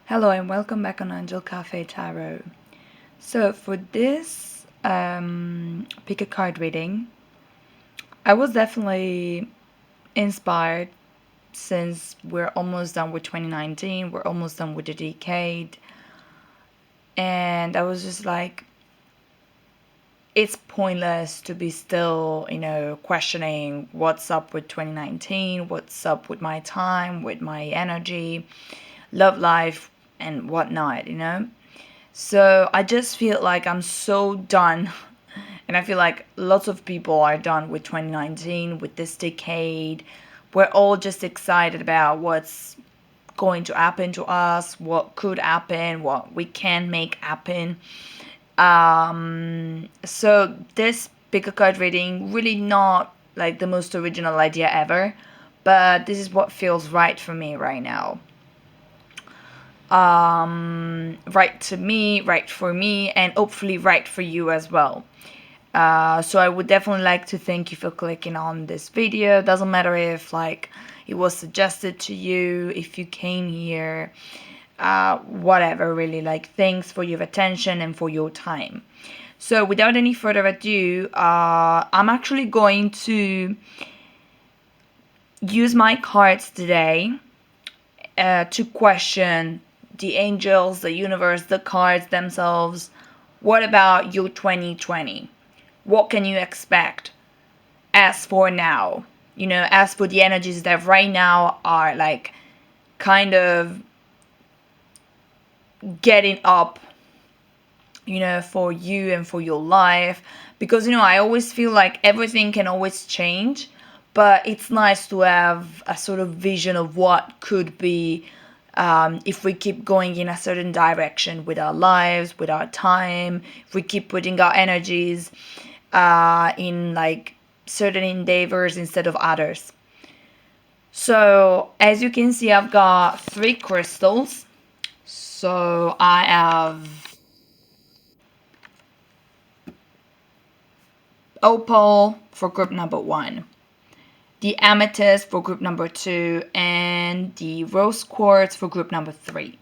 Hello and welcome back on Angel Cafe Tarot. So for this pick a card reading, I was definitely inspired since we're almost done with 2019, we're almost done with the decade, and I was just like, it's pointless to be still, questioning what's up with 2019, what's up with my time, with my energy, love life, and whatnot. So I just feel like I'm so done. And I feel like lots of people are done with 2019, with this decade. We're all just excited about what's going to happen to us, what could happen, what we can make happen. So this pick a card reading, really not like the most original idea ever, but this is what feels right for me right now. Right to me, right for me, and hopefully right for you as well. So I would definitely like to thank you for clicking on this video. Doesn't matter if it was suggested to you, if you came here, whatever really. Thanks for your attention and for your time. So without any further ado, I'm actually going to use my cards today to question the angels, the universe, the cards themselves. What about your 2020? What can you expect as for now? As for the energies that right now are kind of getting up, for you and for your life. Because, I always feel like everything can always change, but it's nice to have a sort of vision of what could be if we keep going in a certain direction with our lives, with our time, if we keep putting our energies in certain endeavors instead of others. So as you can see, I've got 3 crystals. So I have opal for group number 1, the amethyst for group number 2, and the rose quartz for group number 3.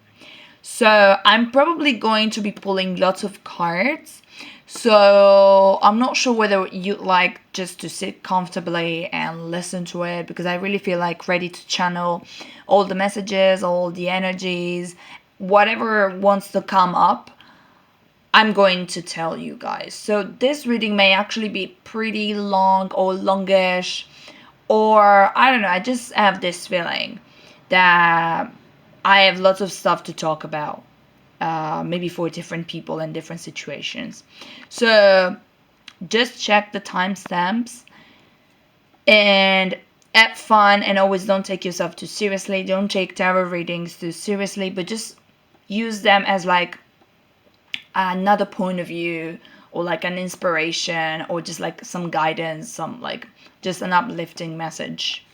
So I'm probably going to be pulling lots of cards. So I'm not sure whether you'd like just to sit comfortably and listen to it, because I really feel ready to channel all the messages, all the energies, whatever wants to come up. I'm going to tell you guys. So this reading may actually be pretty long or longish, or I don't know, I just have this feeling that I have lots of stuff to talk about, maybe for different people and different situations. So just check the timestamps and have fun, and always don't take yourself too seriously. Don't take tarot readings too seriously, but just use them as another point of view, or an inspiration, or just some guidance, some just an uplifting message.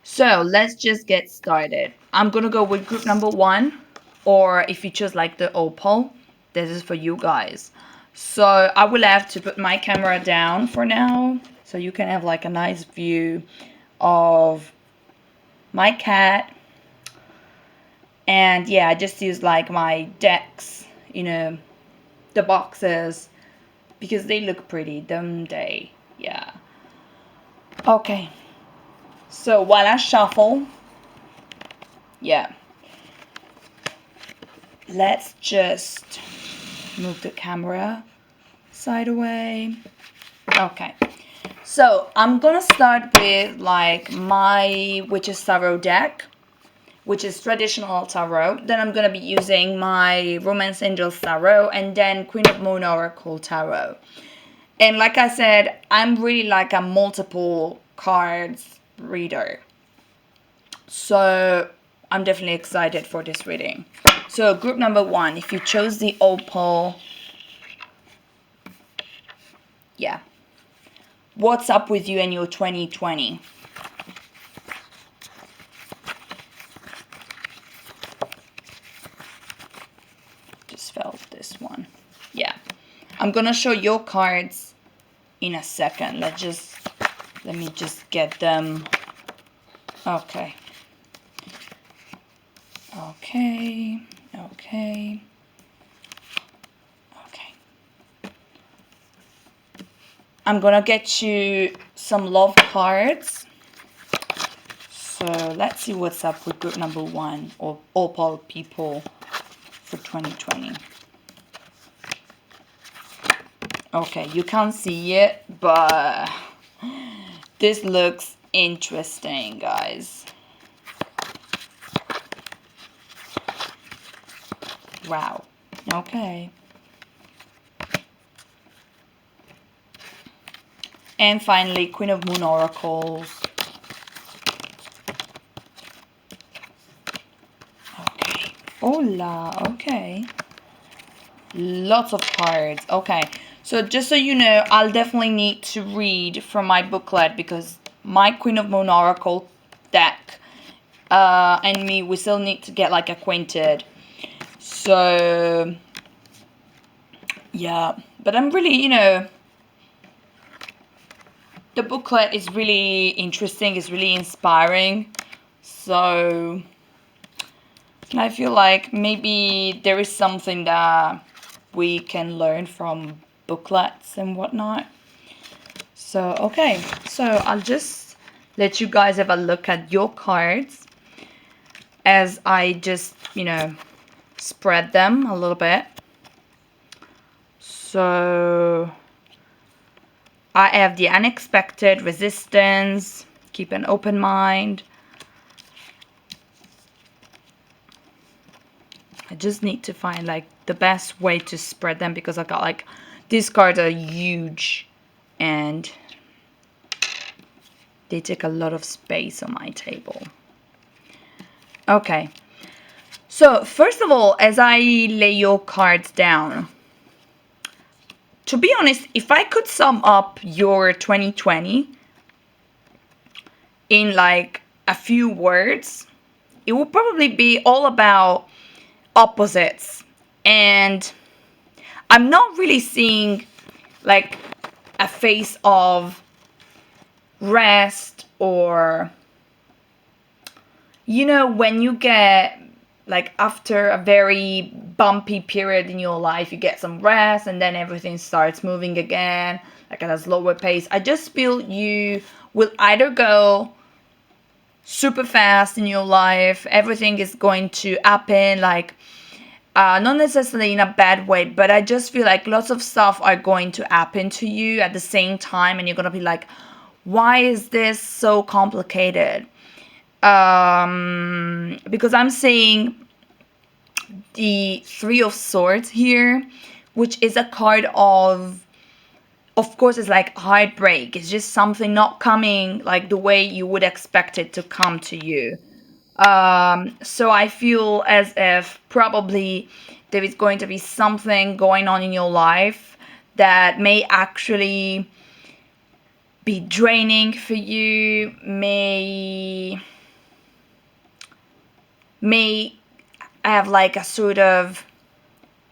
So let's just get started. I'm gonna go with group number 1, or if you choose the opal, this is for you guys. So I will have to put my camera down for now, so you can have a nice view of my cat. And yeah, I just use my decks, the boxes, because they look pretty, don't they? Yeah. Okay. So while I shuffle, yeah, let's just move the camera side away. Okay. So I'm gonna start with my Witch's Tarot deck, which is traditional tarot. Then I'm gonna be using my Romance Angels Tarot, and then Queen of Moon Oracle Tarot. And like I said, I'm really a multiple cards reader. So I'm definitely excited for this reading. So group number 1, if you chose the opal, yeah. What's up with you and your 2020? Just felt this one. Yeah. I'm gonna show your cards in a second. Let me just get them. Okay. Okay. Okay. Okay. I'm gonna get you some love cards. So let's see what's up with group number 1 or Opal people for 2020. Okay, you can't see it, but this looks interesting, guys. Wow. Okay. And finally, Queen of Moon Oracles. Okay. Hola. Okay. Lots of cards. Okay. So just so you know, I'll definitely need to read from my booklet because my Queen of Moon Oracle deck and me, we still need to get like acquainted. So yeah, but I'm really, the booklet is really interesting. It's really inspiring. So I feel like maybe there is something that we can learn from booklets and whatnot. So, okay. So I'll just let you guys have a look at your cards as I just, spread them a little bit. So I have the unexpected, resistance, keep an open mind. I just need to find like the best way to spread them because I got like, these cards are huge and they take a lot of space on my table. Okay. So first of all, as I lay your cards down, to be honest, if I could sum up your 2020 in like a few words, it would probably be all about opposites. And I'm not really seeing like a face of rest or, when you get like after a very bumpy period in your life, you get some rest and then everything starts moving again, like at a slower pace. I just feel you will either go super fast in your life, everything is going to happen like not necessarily in a bad way, but I just feel like lots of stuff are going to happen to you at the same time and you're gonna be like, why is this so complicated? Because I'm seeing the Three of Swords here, which is a card of course, it's like heartbreak. It's just something not coming like the way you would expect it to come to you. So I feel as if probably there is going to be something going on in your life that may actually be draining for you, may have like a sort of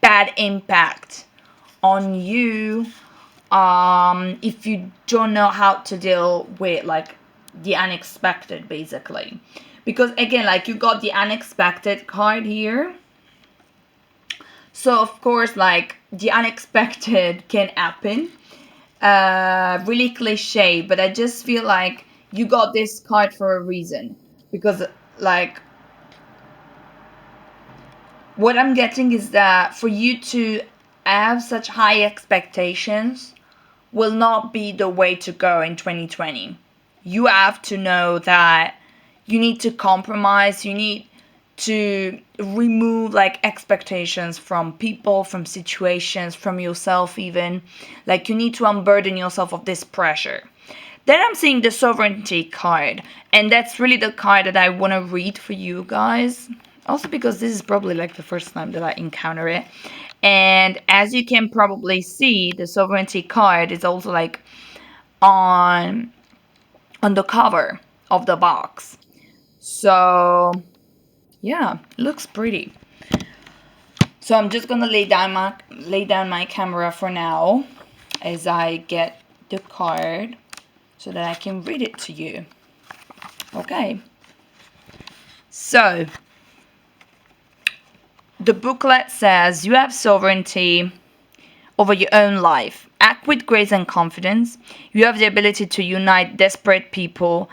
bad impact on you if you don't know how to deal with like the unexpected, basically. Because again, like you got the unexpected card here, so of course like the unexpected can happen. Really cliche, but I just feel like you got this card for a reason, because like what I'm getting is that for you to have such high expectations will not be the way to go in 2020. You have to know that you need to compromise, you need to remove like expectations from people, from situations, from yourself even. Like you need to unburden yourself of this pressure. Then I'm seeing the sovereignty card, and that's really the card that I want to read for you guys. Also because this is probably like the first time that I encounter it. And as you can probably see, the sovereignty card is also like on the cover of the box. So yeah, looks pretty. So I'm just gonna lay down my camera for now as I get the card so that I can read it to you. Okay. So the booklet says you have sovereignty over your own life. Act with grace and confidence. You have the ability to unite desperate people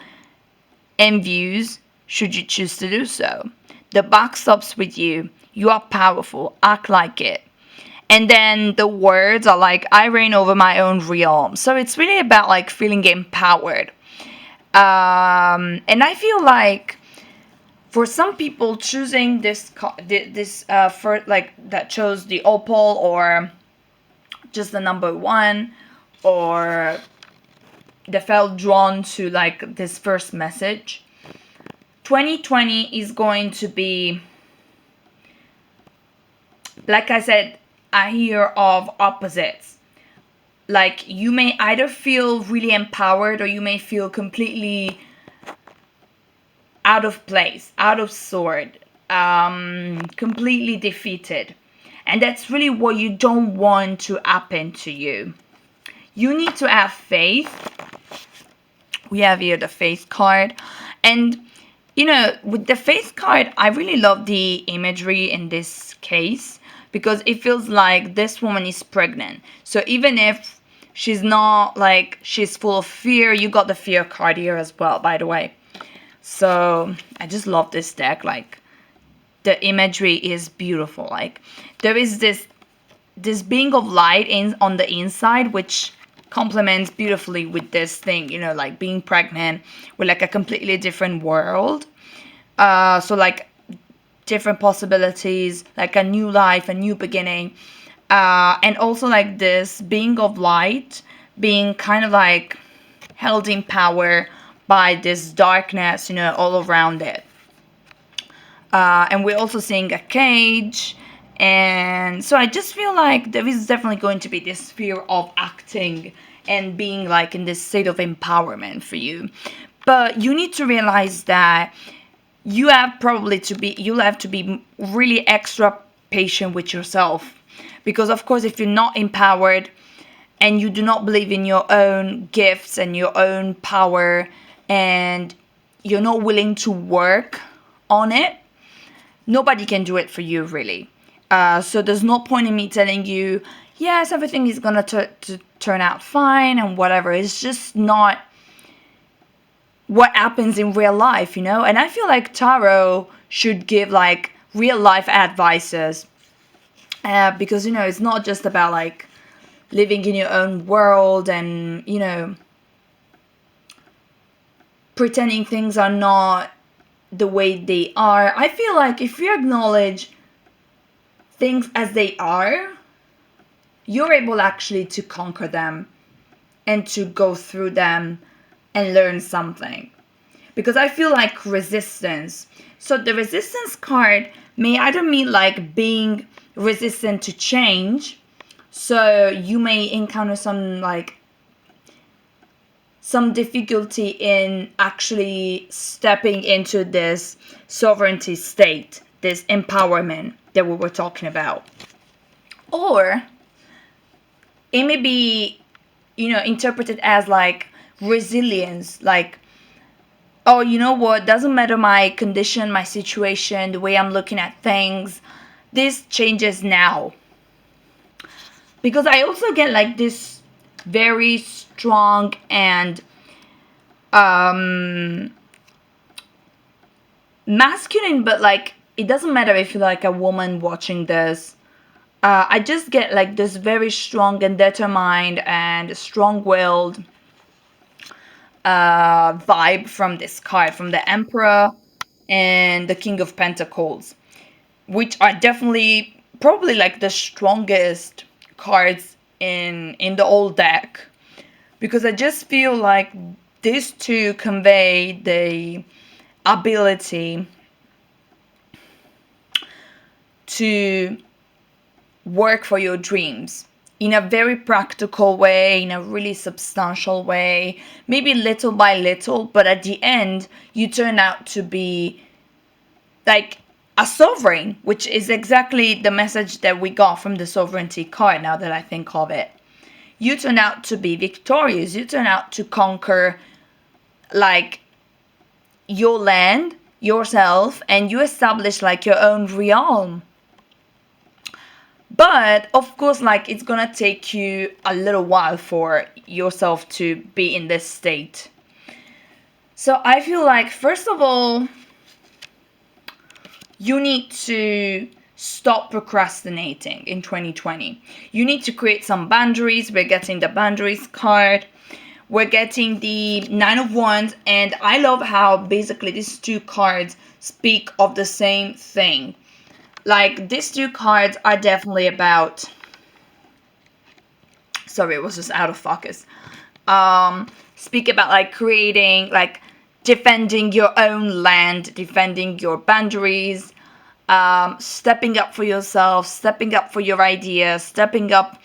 and views should you choose to do so. The buck stops with you. You are powerful. Act like it. And then the words are like, I reign over my own realm. So it's really about like feeling empowered. And I feel like for some people choosing this for like that chose the opal or just the number one, or they felt drawn to like this first message, 2020 is going to be, like I said, a year of opposites. Like you may either feel really empowered or you may feel completely out of place, out of sort, completely defeated. And that's really what you don't want to happen to you. You need to have faith. We have here the faith card. And, you know, with the faith card, I really love the imagery in this case because it feels like this woman is pregnant. So even if she's not like, she's full of fear, you got the fear card here as well, by the way. So I just love this deck. Like the imagery is beautiful. Like there is this being of light on the inside, which complements beautifully with this thing, you know, like being pregnant with like a completely different world. So like different possibilities, like a new life, a new beginning. And also like this being of light being kind of like held in power by this darkness, you know, all around it. And we're also seeing a cage. And so I just feel like there is definitely going to be this fear of acting and being like in this state of empowerment for you. But you need to realize that you'll have to be really extra patient with yourself. Because of course, if you're not empowered and you do not believe in your own gifts and your own power and you're not willing to work on it, nobody can do it for you, really. So there's no point in me telling you, yes, everything is gonna turn out fine and whatever. It's just not what happens in real life, you know? And I feel like tarot should give like real life advices. Because, you know, it's not just about like living in your own world and, you know, pretending things are not the way they are. I feel like if you acknowledge things as they are, you're able actually to conquer them and to go through them and learn something. Because I feel like resistance. So the resistance card may either mean like being resistant to change. So you may encounter some difficulty in actually stepping into this sovereignty state, this empowerment that we were talking about. Or it may be, you know, interpreted as like resilience, like, oh, you know what, doesn't matter my condition, my situation, the way I'm looking at things, this changes now. Because I also get like this very strong and masculine, but like it doesn't matter if you're like a woman watching this. I just get like this very strong and determined and strong-willed vibe from this card, from the Emperor and the King of Pentacles, which are definitely probably like the strongest cards in the whole deck, because I just feel like these two convey the ability to work for your dreams in a very practical way, in a really substantial way, maybe little by little, but at the end you turn out to be like a sovereign, which is exactly the message that we got from the sovereignty card. Now that I think of it, you turn out to be victorious. You turn out to conquer like your land, yourself, and you establish like your own realm. But of course, like, it's gonna take you a little while for yourself to be in this state. So I feel like, first of all, you need to stop procrastinating in 2020. You need to create some boundaries. We're getting the boundaries card. We're getting the Nine of Wands, and I love how basically these two cards speak of the same thing. Like, these two cards are definitely about... Sorry, it was just out of focus. Speak about, like, creating, like, defending your own land, defending your boundaries, stepping up for yourself, stepping up for your ideas, stepping up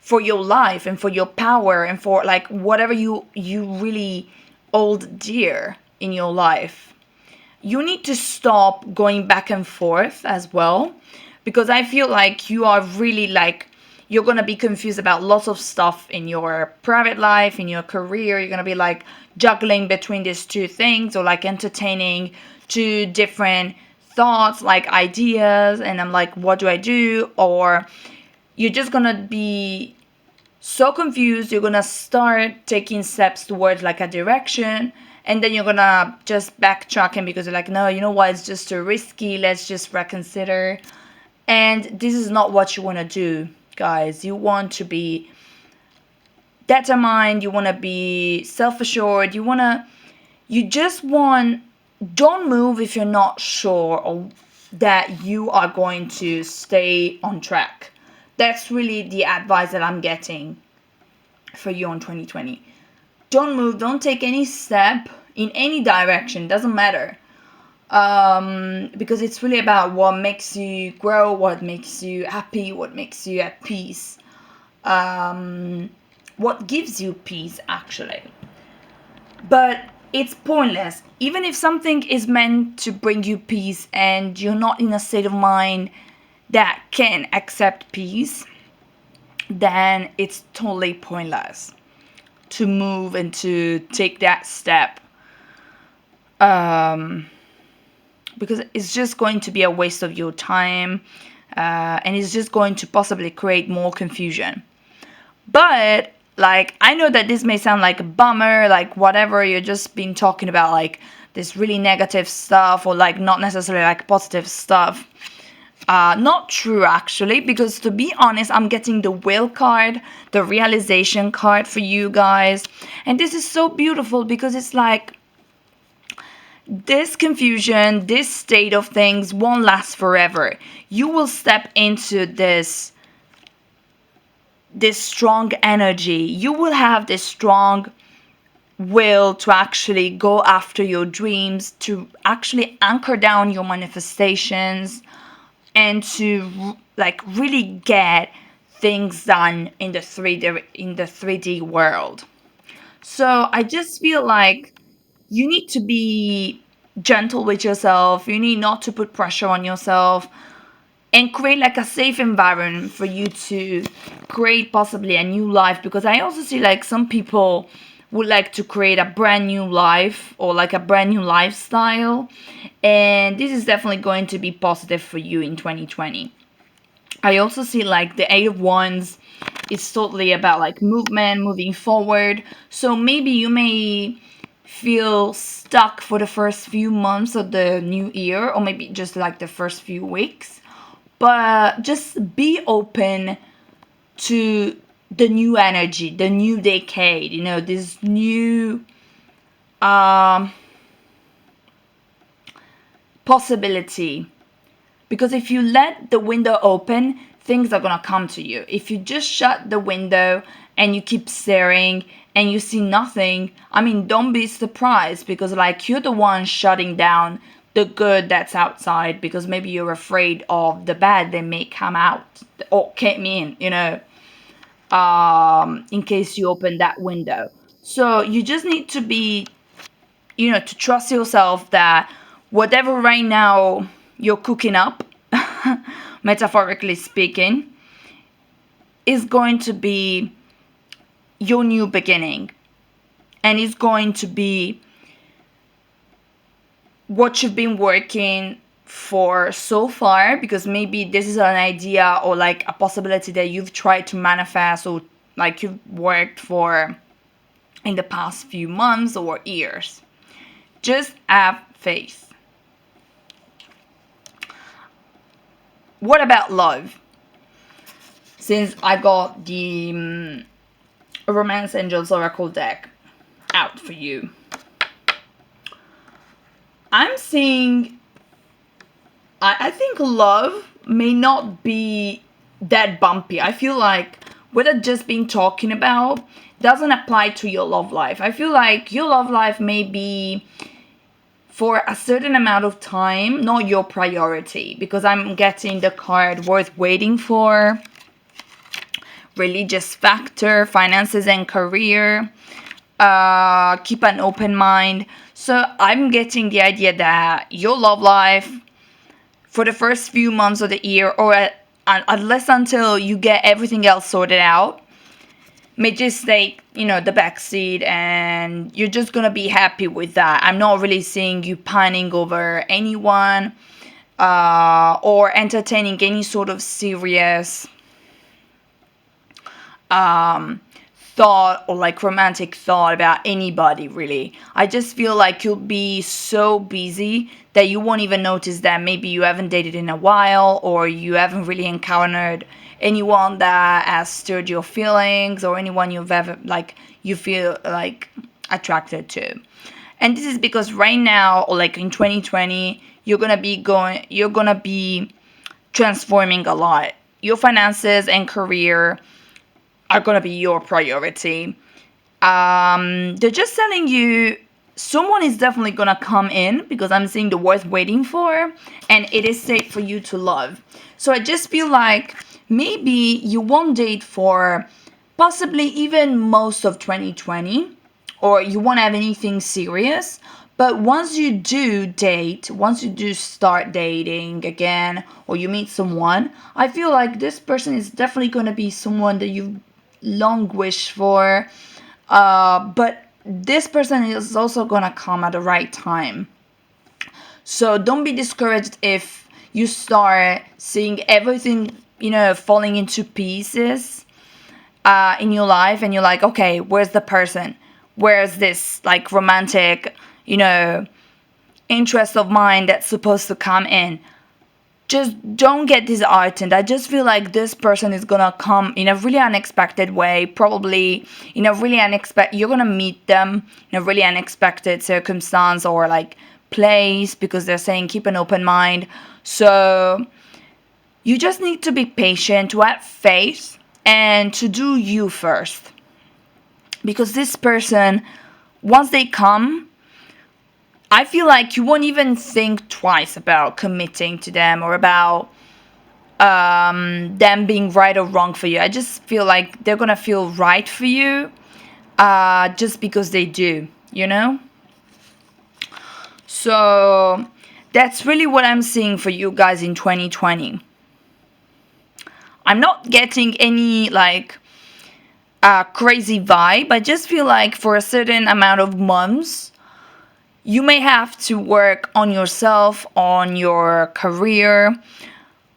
for your life and for your power and for, like, whatever you really hold dear in your life. You need to stop going back and forth as well, because I feel like you are really, like, you're going to be confused about lots of stuff in your private life, in your career. You're going to be, like, juggling between these two things, or, like, entertaining two different thoughts, like, ideas, and I'm like, what do I do? Or you're just going to be so confused. You're going to start taking steps towards, like, a direction, and then you're going to just backtracking because you're like, no, you know what, it's just too risky, let's just reconsider. And this is not what you want to do, guys. You want to be determined, you want to be self-assured, you just want... Don't move if you're not sure or that you are going to stay on track. That's really the advice that I'm getting for you in 2020. Don't move, don't take any step in any direction, doesn't matter. Because it's really about what makes you grow, what makes you happy, what makes you at peace. What gives you peace, actually. But it's pointless. Even if something is meant to bring you peace and you're not in a state of mind that can accept peace, then it's totally pointless to move and to take that step. Because it's just going to be a waste of your time, and it's just going to possibly create more confusion. But, like, I know that this may sound like a bummer, like, whatever, you're just been talking about, like, this really negative stuff, or, like, not necessarily, like, positive stuff. Not true, actually, because to be honest, I'm getting the will card, the realization card for you guys. And this is so beautiful because it's like, this confusion, this state of things won't last forever. You will step into this strong energy. You will have this strong will to actually go after your dreams, to actually anchor down your manifestations, and to, like, really get things done in the 3D world. So I just feel like you need to be gentle with yourself. You need not to put pressure on yourself, and create, like, a safe environment for you to create possibly a new life. Because I also see, like, some people would like to create a brand new life, or, like, a brand new lifestyle, and this is definitely going to be positive for you in 2020. I also see, like, the Eight of Wands is totally about, like, movement, moving forward. So maybe you may feel stuck for the first few months of the new year, or maybe just, like, the first few weeks. But just be open to the new energy, the new decade, this new possibility. Because if you let the window open, things are going to come to you. If you just shut the window and you keep staring and you see nothing, I mean, don't be surprised, because, like, you're the one shutting down the good that's outside, because maybe you're afraid of the bad that may come out or came in, in case you open that window. So you just need to be, to trust yourself that whatever right now you're cooking up, metaphorically speaking, is going to be your new beginning, and it's going to be what you've been working for so far, because maybe this is an idea or like a possibility that you've tried to manifest or like you've worked for in the past few months or years. Just have faith. What about love? Since I got the Romance Angels Oracle deck out for you, I'm seeing, I think love may not be that bumpy. I feel like what I've just been talking about doesn't apply to your love life. I feel like your love life may be for a certain amount of time, not your priority, because I'm getting the card worth waiting for, religious factor, finances and career, keep an open mind. So I'm getting the idea that your love life for the first few months of the year, or at least until you get everything else sorted out, may just take, the backseat, and you're just gonna be happy with that. I'm not really seeing you pining over anyone or entertaining any sort of serious thought or like romantic thought about anybody, really. I just feel like you'll be so busy that you won't even notice that maybe you haven't dated in a while, or you haven't really encountered anyone that has stirred your feelings, or anyone you've ever like you feel like attracted to. And this is because right now, or like in 2020, you're gonna be transforming a lot. Your finances and career are gonna be your priority. They're just telling you someone is definitely gonna come in, because I'm seeing the worth waiting for, and it is safe for you to love. So I just feel like maybe you won't date for possibly even most of 2020, or you won't have anything serious. But once you do date, once you do start dating again, or you meet someone, I feel like this person is definitely going to be someone that you've long wished for. But this person is also going to come at the right time. So don't be discouraged if you start seeing everything, falling into pieces in your life, and you're like, okay, where's the person? Where's this like romantic, interest of mine that's supposed to come in? Just don't get disheartened. I just feel like this person is gonna come in a really unexpected way, probably in a really you're gonna meet them in a really unexpected circumstance or like place, because they're saying keep an open mind. So you just need to be patient, to have faith, and to do you first. Because this person, once they come, I feel like you won't even think twice about committing to them, or about them being right or wrong for you. I just feel like they're gonna feel right for you just because they do, So that's really what I'm seeing for you guys in 2020. I'm not getting any like crazy vibe. I just feel like for a certain amount of months, you may have to work on yourself, on your career,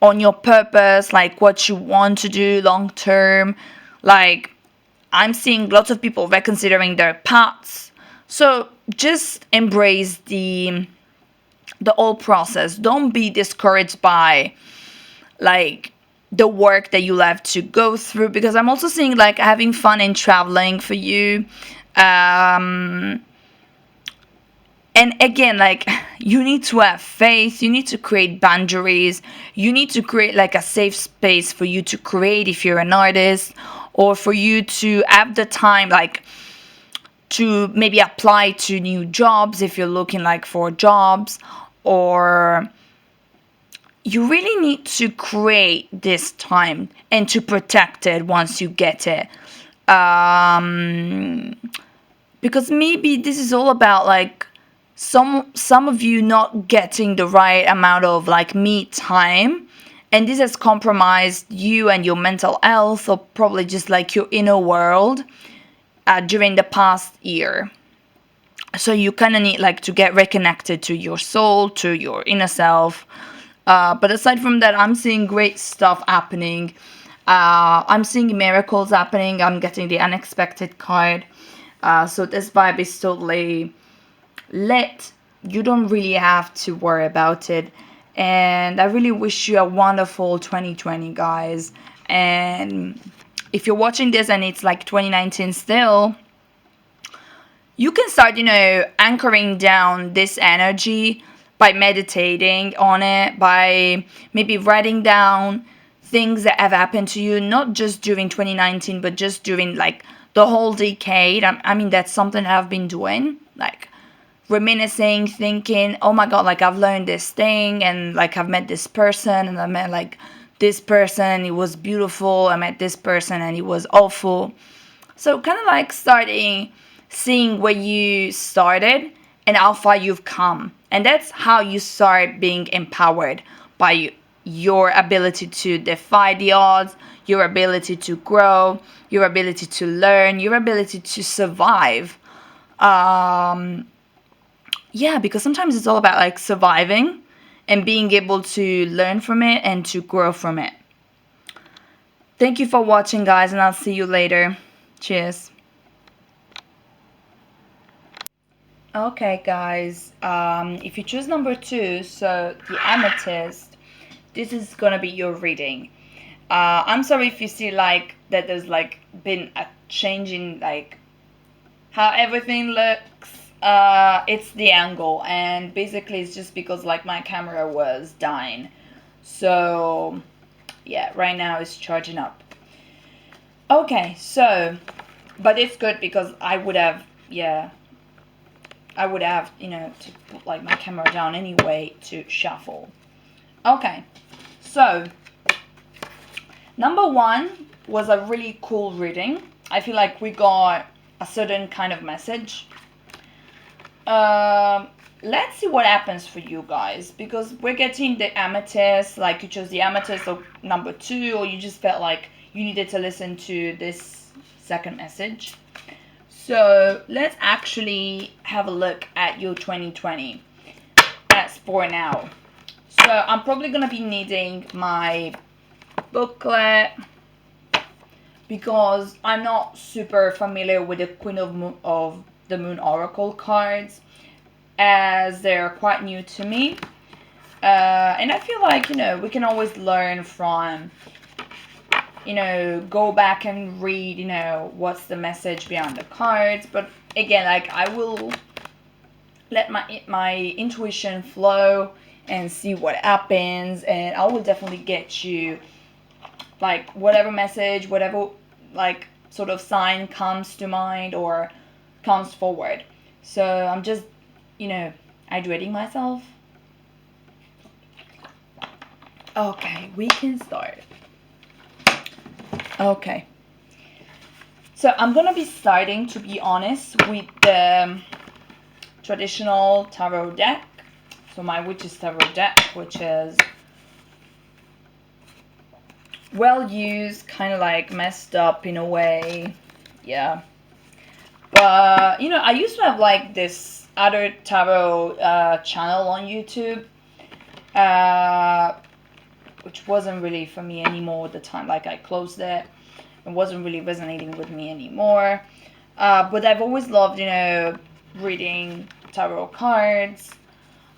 on your purpose, like what you want to do long term. Like, I'm seeing lots of people reconsidering their paths. So just embrace the whole process. Don't be discouraged by like the work that you'll have to go through, because I'm also seeing like having fun and traveling for you. And again, like, you need to have faith, you need to create boundaries, you need to create like a safe space for you to create if you're an artist, or for you to have the time like to maybe apply to new jobs if you're looking like for jobs, or you really need to create this time and to protect it once you get it. Because maybe this is all about like some of you not getting the right amount of like me time, and this has compromised you and your mental health, or probably just like your inner world during the past year. So you kind of need like to get reconnected to your soul, to your inner self. But aside from that, I'm seeing great stuff happening. I'm seeing miracles happening. I'm getting the unexpected card. So this vibe is totally lit. You don't really have to worry about it. And I really wish you a wonderful 2020, guys. And if you're watching this and it's like 2019 still, you can start, anchoring down this energy by meditating on it, by maybe writing down things that have happened to you, not just during 2019, but just during like the whole decade. I mean, that's something I've been doing, like reminiscing, thinking, oh my God, like I've learned this thing, and like I've met this person, and I met like this person, and it was beautiful. I met this person, and it was awful. So kind of like starting seeing where you started and how far you've come. And that's how you start being empowered by your ability to defy the odds, your ability to grow, your ability to learn, your ability to survive. Yeah, because sometimes it's all about like surviving and being able to learn from it and to grow from it. Thank you for watching, guys, and I'll see you later. Cheers. Okay, guys, if you choose number 2, so the amethyst, this is gonna be your reading. I'm sorry if you see like that there's like been a change in like how everything looks. It's the angle, and basically it's just because like my camera was dying. So yeah, right now it's charging up. Okay, so, but it's good because I would have, to put like my camera down anyway to shuffle. Okay, so number 1 was a really cool reading. I feel like we got a certain kind of message. Let's see what happens for you guys, because we're getting the amethyst, like you chose the amethyst of number 2, or you just felt like you needed to listen to this second message. So let's actually have a look at your 2020 as for now. So I'm probably going to be needing my booklet because I'm not super familiar with the Queen of the Moon Oracle cards, as they're quite new to me. And I feel like, we can always learn from, go back and read, what's the message behind the cards. But again, like I will let my intuition flow and see what happens, and I will definitely get you like whatever message, whatever like sort of sign comes to mind or comes forward. So I'm just, hydrating myself. Okay, we can start. Okay. So I'm gonna be starting, to be honest, with the traditional tarot deck. So my Witch's Tarot deck, which is well used, kind of like messed up in a way. Yeah. But, I used to have like this other tarot channel on YouTube, which wasn't really for me anymore at the time. Like I closed it. It wasn't really resonating with me anymore. But I've always loved, reading tarot cards.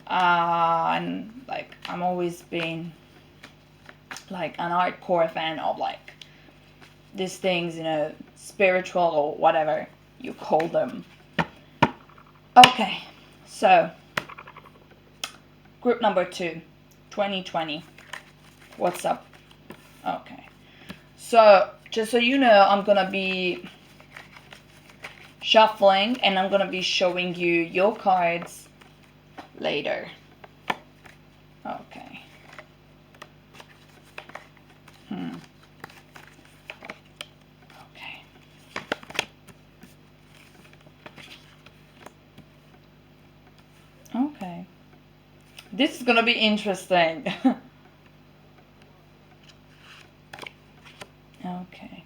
And like I'm always been like an hardcore fan of like these things, spiritual or whatever you call them. Okay, so group number 2, 2020. What's up? Okay, so just so you know, I'm gonna be shuffling and I'm gonna be showing you your cards later. Okay. Okay. Okay. This is gonna be interesting. Okay.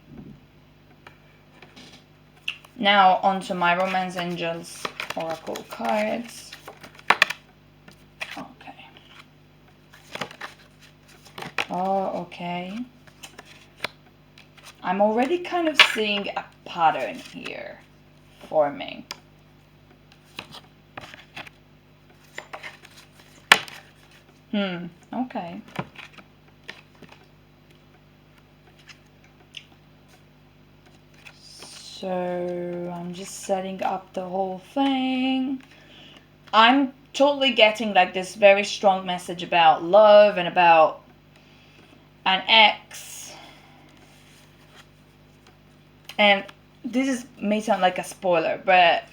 Now on to my romance angels. Oracle cards. Okay. Oh, okay. I'm already kind of seeing a pattern here forming. Okay. So I'm just setting up the whole thing. I'm totally getting like this very strong message about love and about an ex. And this may sound like a spoiler, but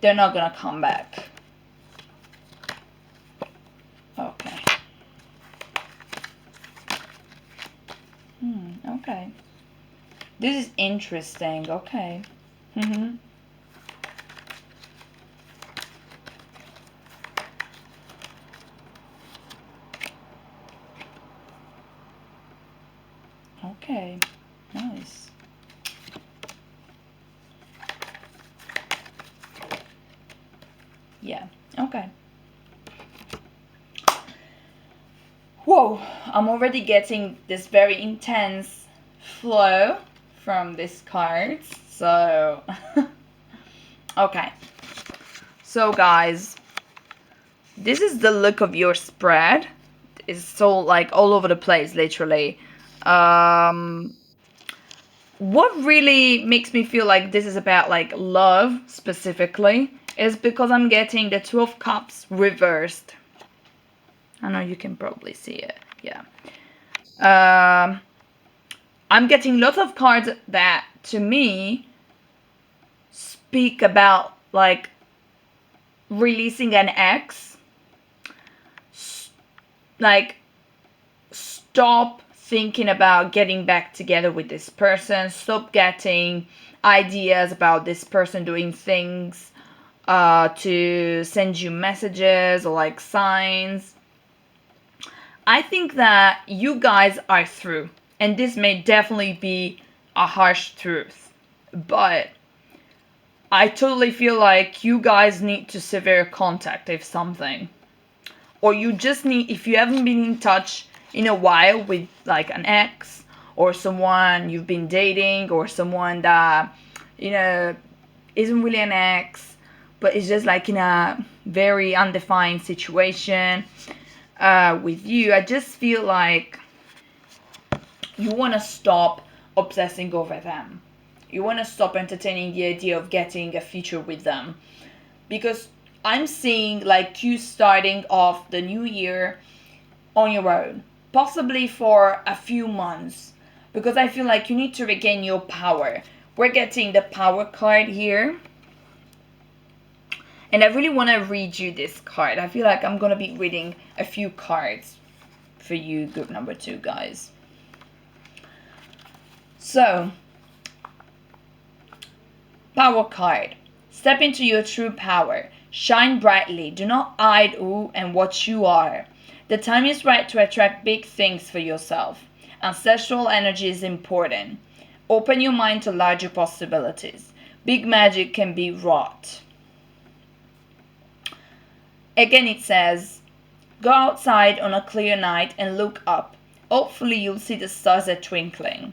they're not gonna come back. Okay. Okay. This is interesting. Okay. Okay. Nice. Yeah. Okay. Whoa. I'm already getting this very intense flow from these cards. So, okay. So, guys, this is the look of your spread. It's so like all over the place, literally. What really makes me feel like this is about like love specifically is because I'm getting the Two of Cups reversed. I know you can probably see it. Yeah. I'm getting lots of cards that to me speak about like releasing an ex. Like stop thinking about getting back together with this person. Stop getting ideas about this person doing things to send you messages or like signs. I think that you guys are through, and this may definitely be a harsh truth, but I totally feel like you guys need to sever contact if something, or you just need, if you haven't been in touch in a while with like an ex or someone you've been dating or someone that isn't really an ex but is just like in a very undefined situation with you, I just feel like you want to stop obsessing over them. You want to stop entertaining the idea of getting a future with them, because I'm seeing like you starting off the new year on your own, possibly for a few months, because I feel like you need to regain your power. We're getting the Power card here, and I really want to read you this card. I feel like I'm going to be reading a few cards for you, group number 2, guys. So, Power card. Step into your true power. Shine brightly. Do not hide who and what you are. The time is right to attract big things for yourself. Ancestral energy is important. Open your mind to larger possibilities. Big magic can be wrought. Again it says, go outside on a clear night and look up. Hopefully you'll see the stars are twinkling.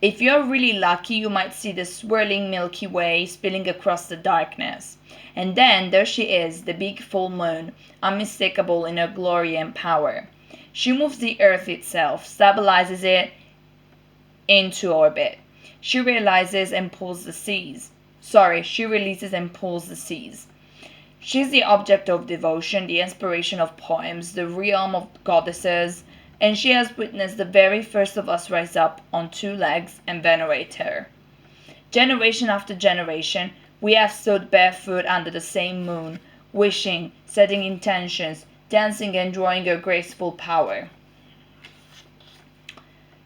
If you're really lucky, you might see the swirling Milky Way spilling across the darkness. And then there she is, the big full moon, unmistakable in her glory and power. She moves the earth itself, stabilizes it into orbit. She realizes and pulls the seas. She releases and pulls the seas. She's the object of devotion, the inspiration of poems, the realm of goddesses, and she has witnessed the very first of us rise up on 2 legs and venerate her. Generation after generation, we have stood barefoot under the same moon, wishing, setting intentions, dancing and enjoying her graceful power.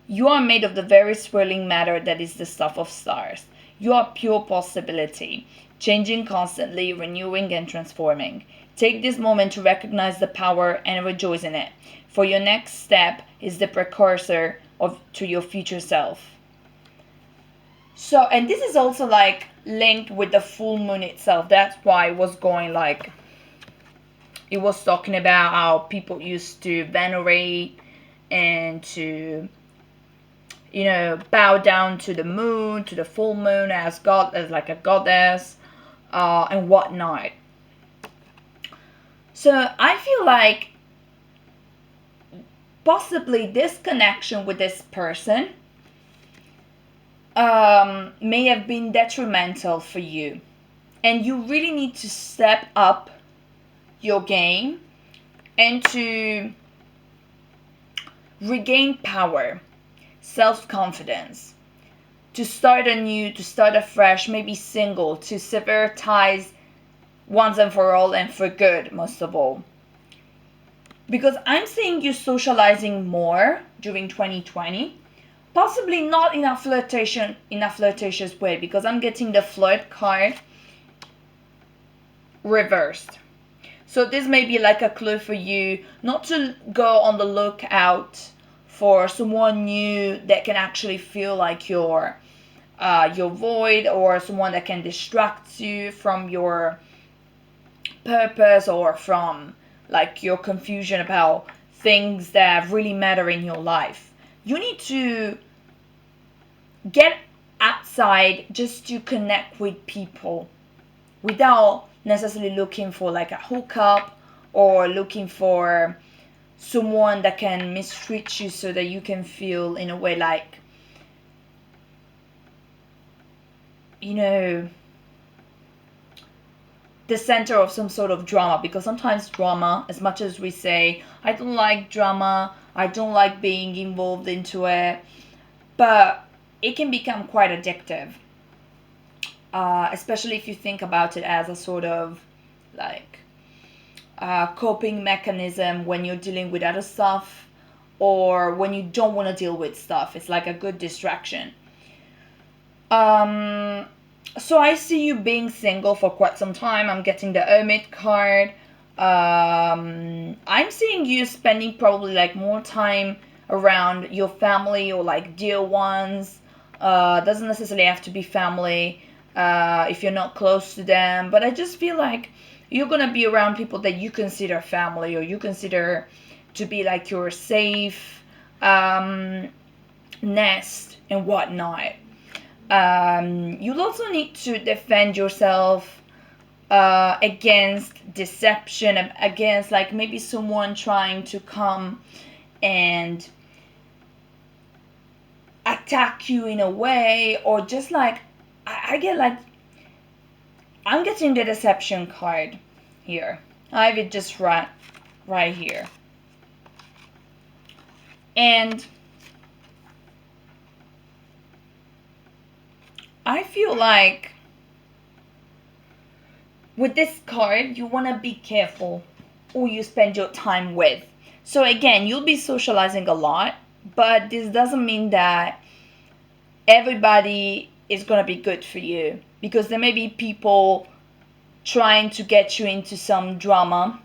You are made of the very swirling matter that is the stuff of stars. You are pure possibility, changing constantly, renewing and transforming. Take this moment to recognize the power and rejoice in it, for your next step is the precursor to your future self. So, and this is also like linked with the full moon itself. That's why it was going like, it was talking about how people used to venerate and to, bow down to the moon, to the full moon as God, as like a goddess, and whatnot. So I feel like possibly this connection with this person may have been detrimental for you, and you really need to step up your game and to regain power, self-confidence, to start anew, to start afresh, maybe single, to sever ties once and for all and for good, most of all. Because I'm seeing you socializing more during 2020, possibly not in a flirtatious way, because I'm getting the flirt card reversed. So this may be like a clue for you not to go on the lookout for someone new that can actually feel like your void, or someone that can distract you from your purpose, or from like your confusion about things that really matter in your life. You need to get outside just to connect with people without necessarily looking for like a hookup, or looking for someone that can mistreat you so that you can feel in a way like, the center of some sort of drama. Because sometimes drama, as much as we say, I don't like drama, I don't like being involved into it, but it can become quite addictive. Especially if you think about it as a sort of like coping mechanism when you're dealing with other stuff, or when you don't want to deal with stuff. It's like a good distraction. So I see you being single for quite some time. I'm getting the Hermit card. I'm seeing you spending probably like more time around your family, or like dear ones. Doesn't necessarily have to be family if you're not close to them. But I just feel like you're gonna be around people that you consider family, or you consider to be like your safe nest and whatnot. You'll also need to defend yourself against deception, against like maybe someone trying to come and attack you in a way, or just like I get like, I'm getting the deception card here. I have it just right here. And I feel like with this card, you want to be careful who you spend your time with. So again, you'll be socializing a lot, but this doesn't mean that everybody is going to be good for you, because there may be people trying to get you into some drama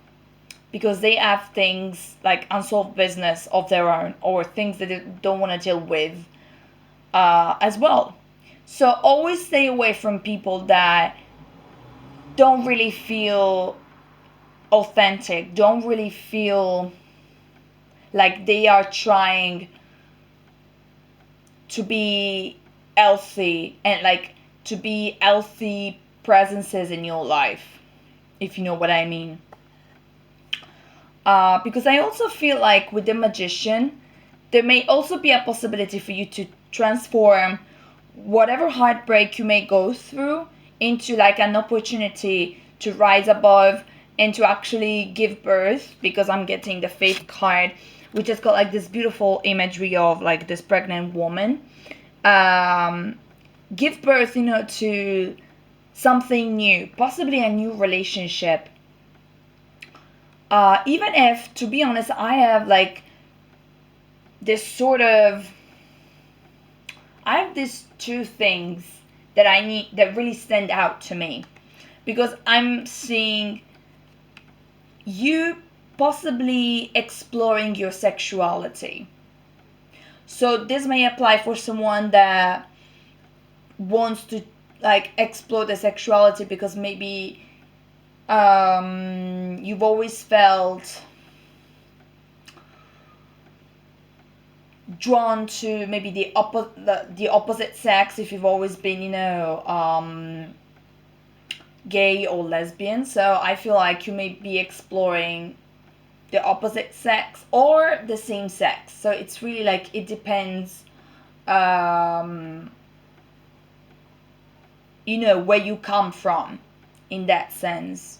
because they have things like unsolved business of their own, or things that they don't want to deal with as well. So always stay away from people that don't really feel authentic, don't really feel like they are trying to be healthy, and like to be healthy presences in your life, if you know what I mean. Because I also feel like with the Magician, there may also be a possibility for you to transform whatever heartbreak you may go through into like an opportunity to rise above and to actually give birth, because I'm getting the Faith card, which has got like this beautiful imagery of like this pregnant woman. Give birth, to something new, possibly a new relationship. Even if, to be honest, I have like this sort of, I have these two things that I need, that really stand out to me, because I'm seeing you possibly exploring your sexuality. So this may apply for someone that wants to like explore the sexuality because maybe you've always felt drawn to maybe the opposite sex, if you've always been, gay or lesbian. So I feel like you may be exploring the opposite sex or the same sex. So it's really like it depends, where you come from in that sense.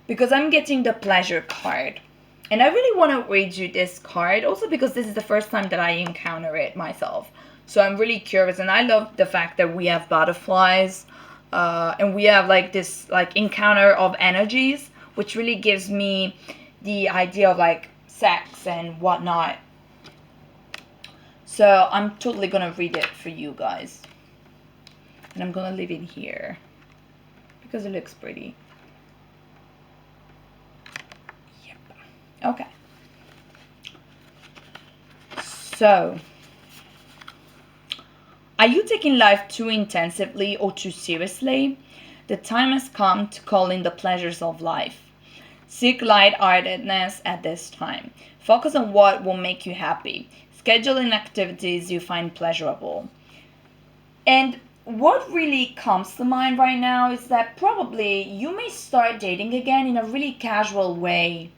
Because I'm getting the pleasure card. And I really want to read you this card also because this is the first time that I encounter it myself. So I'm really curious, and I love the fact that we have butterflies, and we have like this like encounter of energies, which really gives me the idea of like sex and whatnot. So I'm totally gonna read it for you guys, and I'm gonna leave it here because it looks pretty. Yep. Okay. So, are you taking life too intensively or too seriously? The time has come to call in the pleasures of life. Seek lightheartedness at this time. Focus on what will make you happy. Schedule in activities you find pleasurable. And what really comes to mind right now is that probably you may start dating again in a really casual way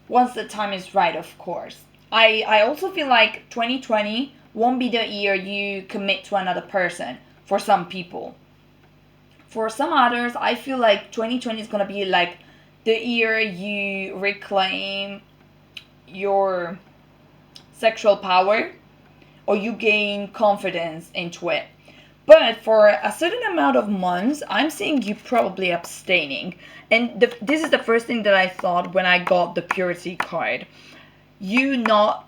once the time is right, of course. I also feel like 2020 won't be the year you commit to another person for some people. For some others, I feel like 2020 is going to be like the year you reclaim your sexual power or you gain confidence into it. But for a certain amount of months, I'm seeing you probably abstaining. And this is the first thing that I thought when I got the purity card. You not,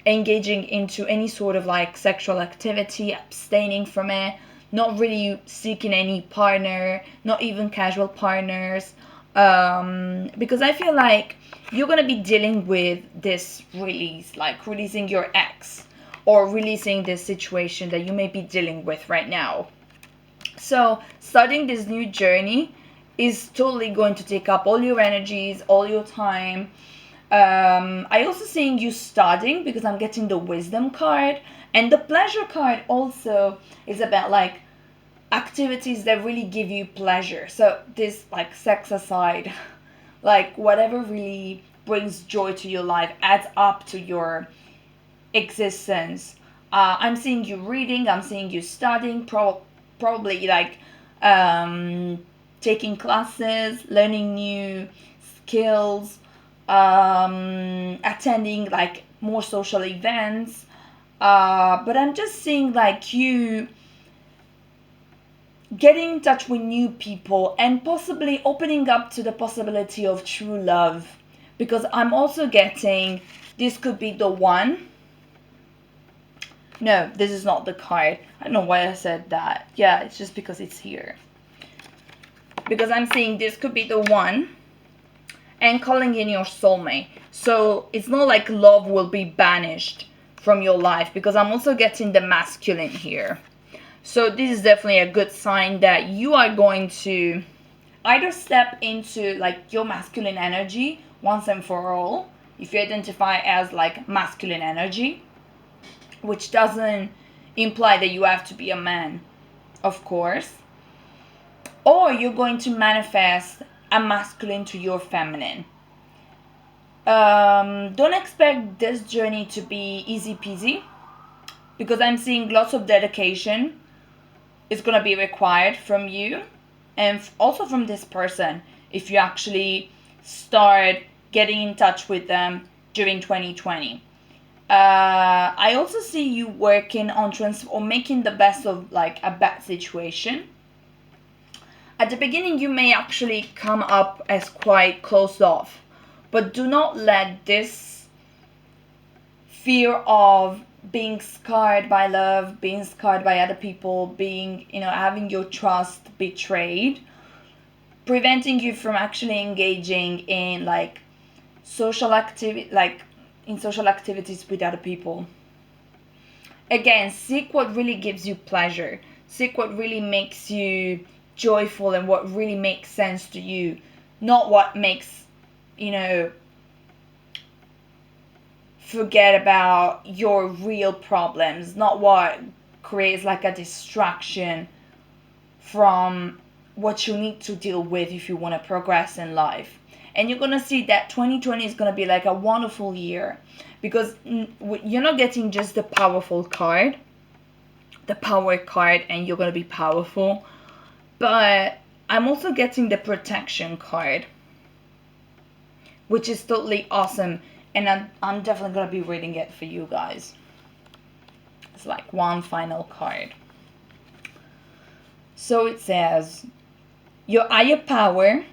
engaging into any sort of like sexual activity, abstaining from it, not really seeking any partner, not even casual partners. Because I feel like you're going to be dealing with this release, like releasing your ex or releasing this situation that you may be dealing with right now. So starting this new journey is totally going to take up all your energies, all your time. I also seeing you studying because I'm getting the wisdom card, and the pleasure card also is about like activities that really give you pleasure. So this like sex aside, like whatever really brings joy to your life adds up to your existence. I'm seeing you reading, I'm seeing you studying, probably like taking classes, learning new skills, attending like more social events. But I'm just seeing like you getting in touch with new people and possibly opening up to the possibility of true love. Because I'm also getting this could be the one. No, this is not the card. I don't know why I said that. Yeah, it's just because it's here. Because I'm saying this could be the one and calling in your soulmate. So it's not like love will be banished from your life, because I'm also getting the masculine here. So this is definitely a good sign that you are going to either step into like your masculine energy once and for all, if you identify as like masculine energy, which doesn't imply that you have to be a man, of course. Or you're going to manifest a masculine to your feminine. Don't expect this journey to be easy peasy, because I'm seeing lots of dedication is going to be required from you and also from this person if you actually start getting in touch with them during 2020. I also see you working on or making the best of like a bad situation. At the beginning, you may actually come up as quite closed off, but do not let this fear of being scarred by love, being scarred by other people, being, having your trust betrayed, preventing you from actually engaging in like social activity, like in social activities with other people. Again, seek what really gives you pleasure. Seek what really makes you joyful and what really makes sense to you, not what makes, forget about your real problems, not what creates like a distraction from what you need to deal with if you want to progress in life. And you're going to see that 2020 is going to be like a wonderful year, because you're not getting just the powerful card, the power card, and you're going to be powerful, but I'm also getting the protection card, which is totally awesome. And I'm definitely going to be reading it for you guys. It's like one final card. So it says, your higher power,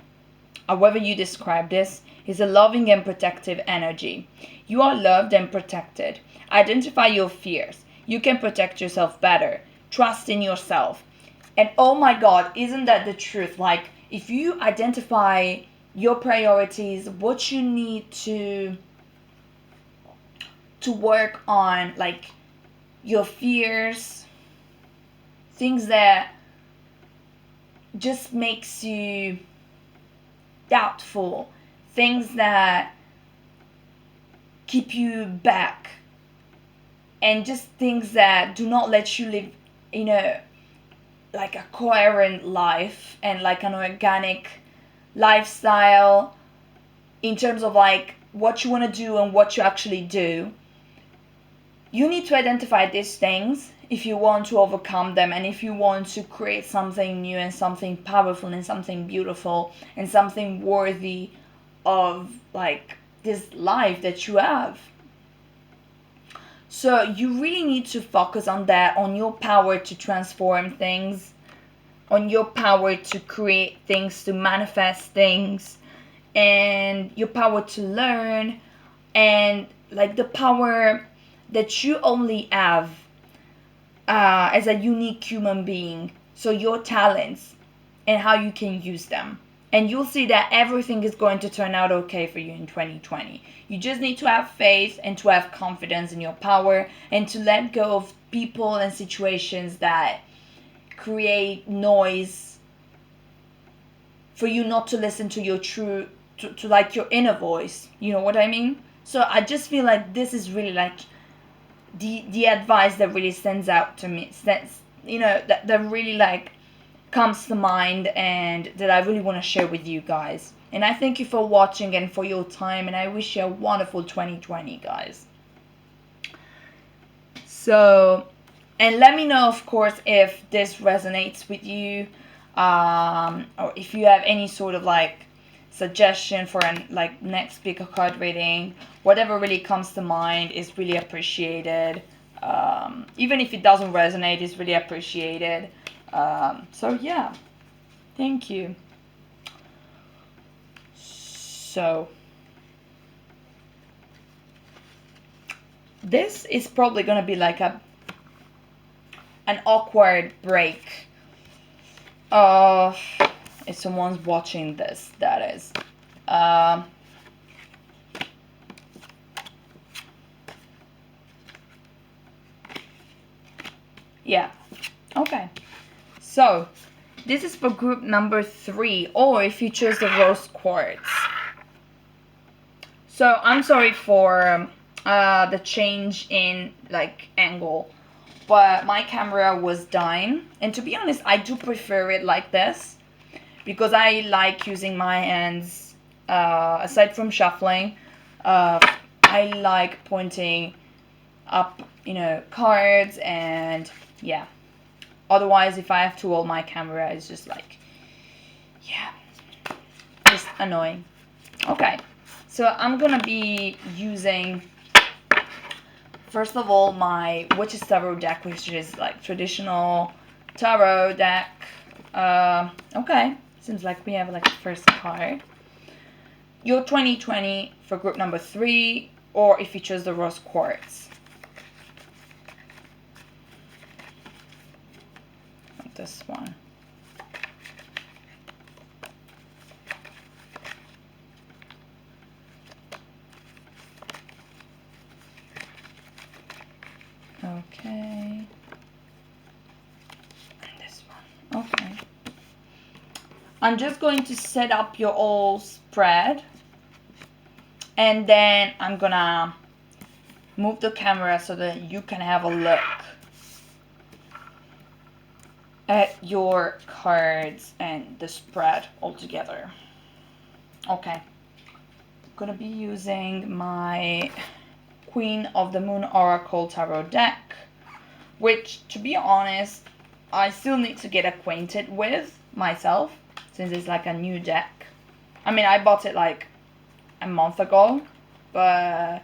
however you describe this, is a loving and protective energy. You are loved and protected. Identify your fears. You can protect yourself better. Trust in yourself. And oh my God, isn't that the truth? Like, if you identify your priorities, what you need to work on, like your fears, things that just makes you doubtful, things that keep you back, and just things that do not let you live, like a coherent life and like an organic lifestyle in terms of like what you want to do and what you actually do. You need to identify these things if you want to overcome them, and if you want to create something new and something powerful and something beautiful and something worthy of like this life that you have. So you really need to focus on that, on your power to transform things, on your power to create things, to manifest things, and your power to learn, and like the power that you only have as a unique human being. So your talents and how you can use them. And you'll see that everything is going to turn out okay for you in 2020. You just need to have faith and to have confidence in your power, and to let go of people and situations that create noise for you not to listen to your true, to like your inner voice. You know what I mean? So I just feel like this is really like the advice that really stands out to me, that really like comes to mind, and that I really want to share with you guys. And I thank you for watching and for your time, and I wish you a wonderful 2020, guys. So, and let me know, of course, if this resonates with you, or if you have any sort of like suggestion for an like next pick a card reading. Whatever really comes to mind is really appreciated. Even if it doesn't resonate, it's really appreciated. So yeah, thank you. So this is probably gonna be like an awkward break. If someone's watching this, that is. Yeah. Okay. So this is for group number 3, or if you choose the rose quartz. So I'm sorry for the change in like angle, but my camera was dying, and to be honest, I do prefer it like this, because I like using my hands. Aside from shuffling, I like pointing up, cards, and yeah. Otherwise, if I have to hold my camera, it's just like, yeah, just annoying. Okay, so I'm gonna be using, first of all, my Witch's Tarot deck, which is like traditional tarot deck. Okay, seems like we have like a first card. Your 2020 for group number 3, or if you choose the rose quartz. Like this one. Okay. I'm just going to set up your all spread, and then I'm gonna move the camera so that you can have a look at your cards and the spread all together. Okay, I'm gonna be using my Queen of the Moon Oracle Tarot deck, which, to be honest, I still need to get acquainted with myself, since it's like a new deck. I mean, I bought it like a month ago, but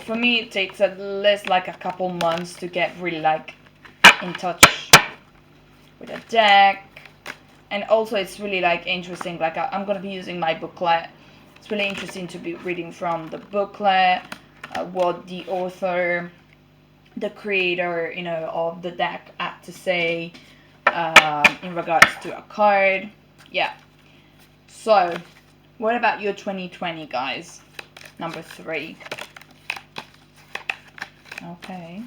for me it takes at least like a couple months to get really like in touch with a deck. And also it's really like interesting, like I'm gonna be using my booklet. It's really interesting to be reading from the booklet, what the author, the creator, you know, of the deck had to say in regards to a card. Yeah. So, what about your 2020, guys? Number 3. Okay.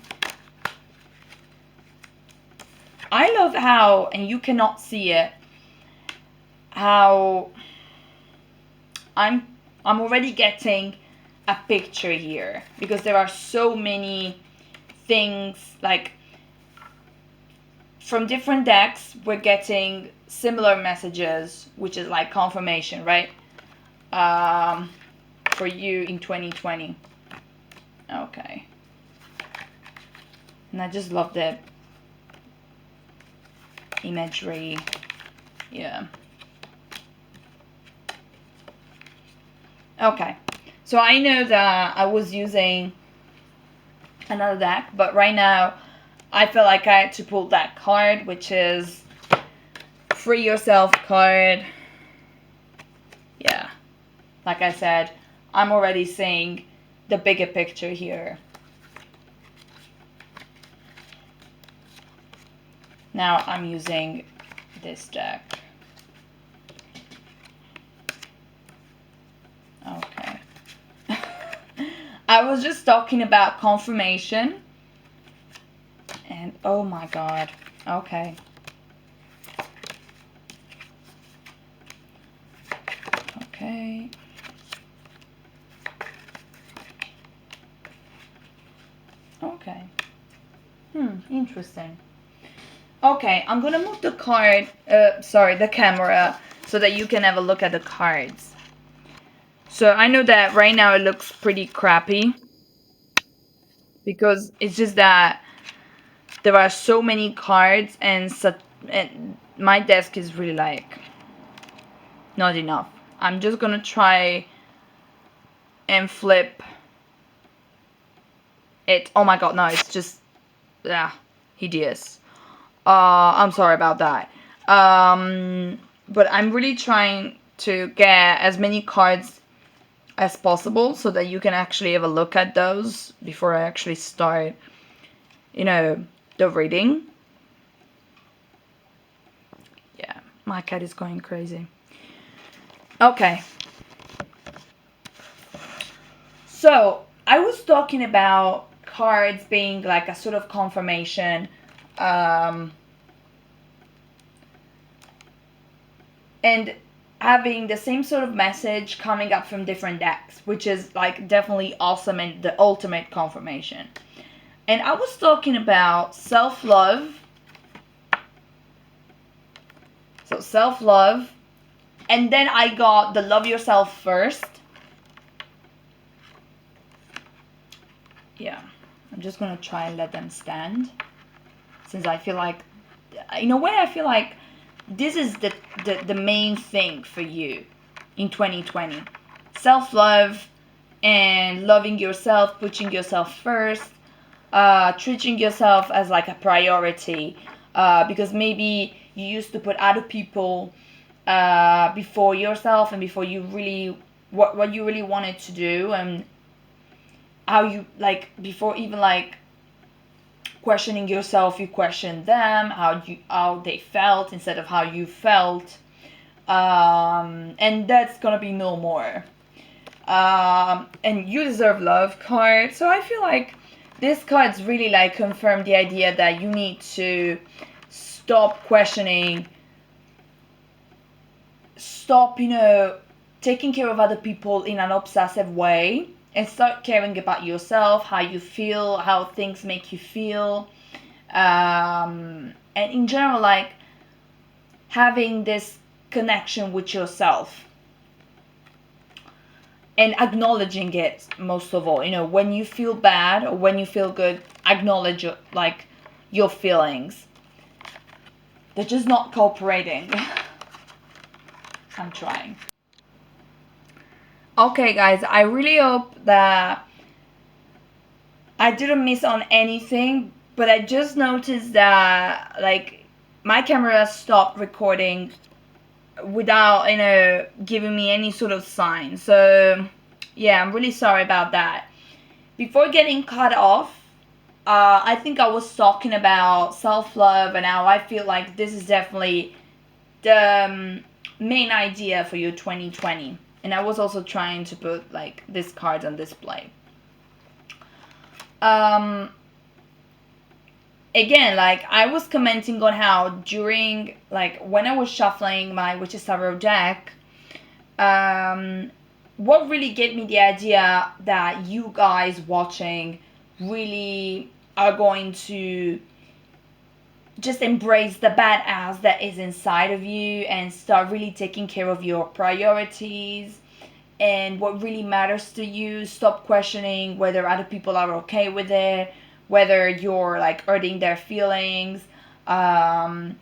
I love how, and you cannot see it, how I'm already getting a picture here, because there are so many things, like from different decks we're getting similar messages, which is like confirmation, right? For you in 2020. Okay. And I just love the imagery. Yeah. Okay. So I know that I was using another deck, but right now I feel like I had to pull that card, which is Free Yourself card. Yeah. Like I said, I'm already seeing the bigger picture here. Now I'm using this deck. Okay. I was just talking about confirmation. And oh my god. Okay. Okay. Okay. Interesting. Okay, I'm gonna move the the camera, so that you can have a look at the cards. So I know that right now it looks pretty crappy, because it's just that there are so many cards, and my desk is really like not enough. I'm just gonna try and flip it. Oh my god, no, it's just hideous. I'm sorry about that. But I'm really trying to get as many cards as possible, so that you can actually have a look at those before I actually start, you know, the reading. Yeah, my cat is going crazy. Okay. So, I was talking about cards being like a sort of confirmation. And having the same sort of message coming up from different decks, which is like definitely awesome and the ultimate confirmation. And I was talking about self-love. So self-love. And then I got the love yourself first. Yeah. I'm just going to try and let them stand. Since I feel like, in a way, I feel like this is the main thing for you in 2020. Self-love and loving yourself, putting yourself first, treating yourself as like a priority, because maybe you used to put other people before yourself, and before you really what you really wanted to do, and how you like before even like questioning yourself, you questioned them, how they felt instead of how you felt, and that's gonna be no more. And you deserve love card. So I feel like this card's really like confirm the idea that you need to stop questioning stop, taking care of other people in an obsessive way and start caring about yourself, how you feel, how things make you feel. And in general, like having this connection with yourself and acknowledging it most of all. When you feel bad or when you feel good, acknowledge like your feelings. They're just not cooperating. I'm trying. Okay, guys, I really hope that I didn't miss on anything, but I just noticed that like my camera stopped recording without giving me any sort of sign. So yeah, I'm really sorry about that. Before getting cut off, I think I was talking about self-love and how I feel like this is definitely the main idea for your 2020. And I was also trying to put like these cards on display. Again, like I was commenting on how during like when I was shuffling my Witch's Tarot deck, what really gave me the idea that you guys watching really are going to just embrace the badass that is inside of you and start really taking care of your priorities and what really matters to you. Stop questioning whether other people are okay with it, whether you're like hurting their feelings. Are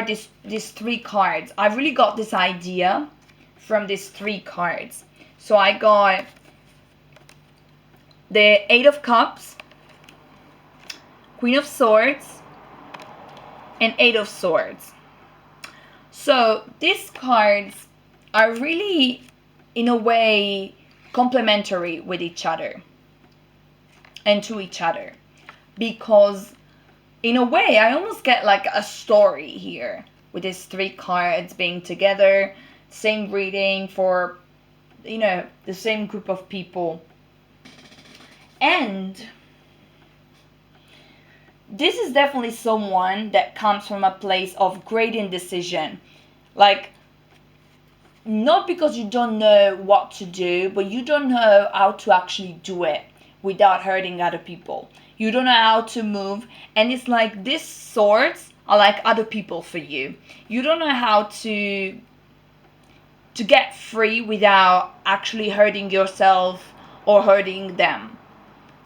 these three cards. I really got this idea from these three cards. So I got the Eight of Cups, Queen of Swords, and Eight of Swords. So these cards are really, in a way, complementary with each other and to each other, because in a way I almost get like a story here with these three cards being together, same reading for the same group of people. And this is definitely someone that comes from a place of great indecision. Like, not because you don't know what to do, but you don't know how to actually do it without hurting other people. You don't know how to move. And it's like these swords are like other people for you. You don't know how to get free without actually hurting yourself or hurting them.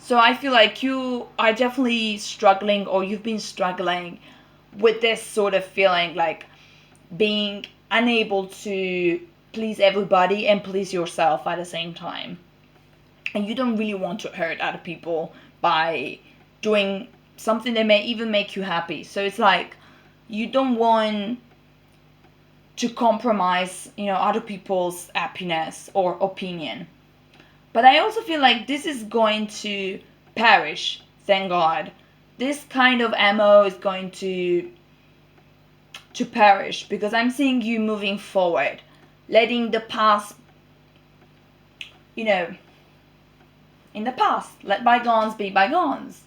So I feel like you are definitely struggling, or you've been struggling with this sort of feeling, like being unable to please everybody and please yourself at the same time. And you don't really want to hurt other people by doing something that may even make you happy. So it's like you don't want to compromise, other people's happiness or opinion. But I also feel like this is going to perish, thank God. This kind of MO is going to perish, because I'm seeing you moving forward, letting the past, in the past, let bygones be bygones.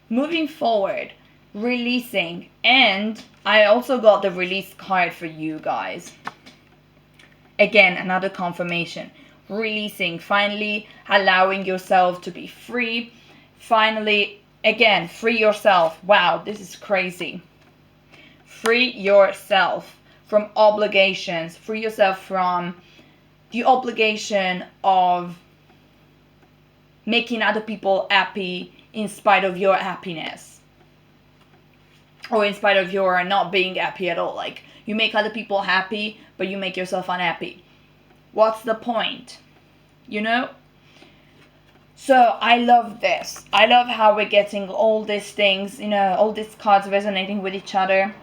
Moving forward, releasing, and I also got the release card for you guys. Again, another confirmation. Releasing, finally allowing yourself to be free. Finally, again, free yourself. Wow, this is crazy. Free yourself from obligations. Free yourself from the obligation of making other people happy in spite of your happiness, or in spite of your not being happy at all. Like, you make other people happy, but you make yourself unhappy. What's the point? So I love this. I love how we're getting all these things, all these cards resonating with each other.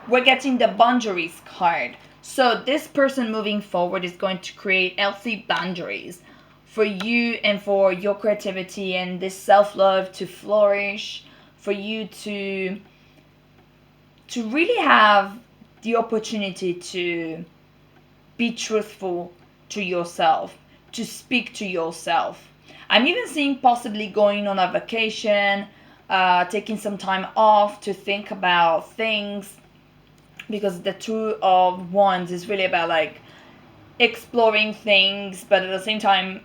We're getting the boundaries card. So this person moving forward is going to create healthy boundaries for you and for your creativity and this self-love to flourish, for you to really have the opportunity to be truthful to yourself, to speak to yourself. I'm even seeing possibly going on a vacation, taking some time off to think about things, because the Two of Wands is really about like exploring things, but at the same time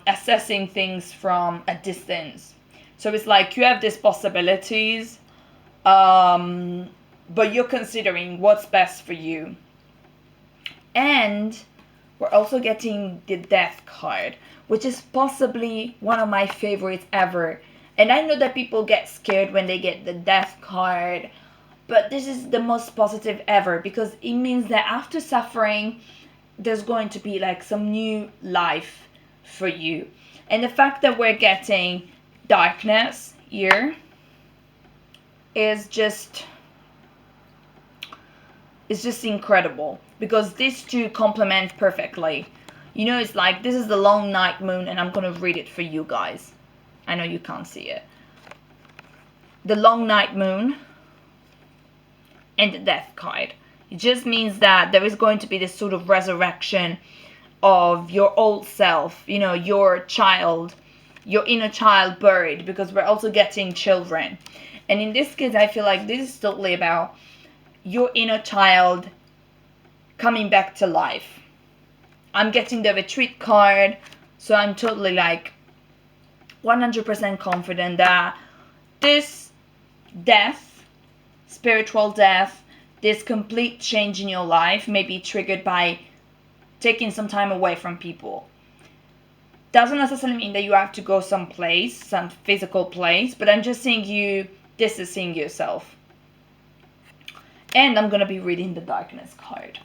assessing things from a distance. So it's like you have these possibilities, but you're considering what's best for you. And we're also getting the Death card, which is possibly one of my favorites ever. And I know that people get scared when they get the Death card, but this is the most positive ever, because it means that after suffering, there's going to be like some new life for you. And the fact that we're getting darkness here is just incredible, because these two complement perfectly. You know, it's like this is the long night moon, and I'm gonna read it for you guys. I know you can't see it. The long night moon and the Death card. It just means that there is going to be this sort of resurrection of your old self, you know, your child, your inner child buried, because we're also getting children. And in this case, I feel like this is totally about your inner child coming back to life. I'm getting the Retreat card, so I'm totally like 100% confident that this death, spiritual death, this complete change in your life may be triggered by taking some time away from people. Doesn't necessarily mean that you have to go someplace, some physical place, but I'm just saying you distancing yourself. And I'm going to be reading the Darkness card.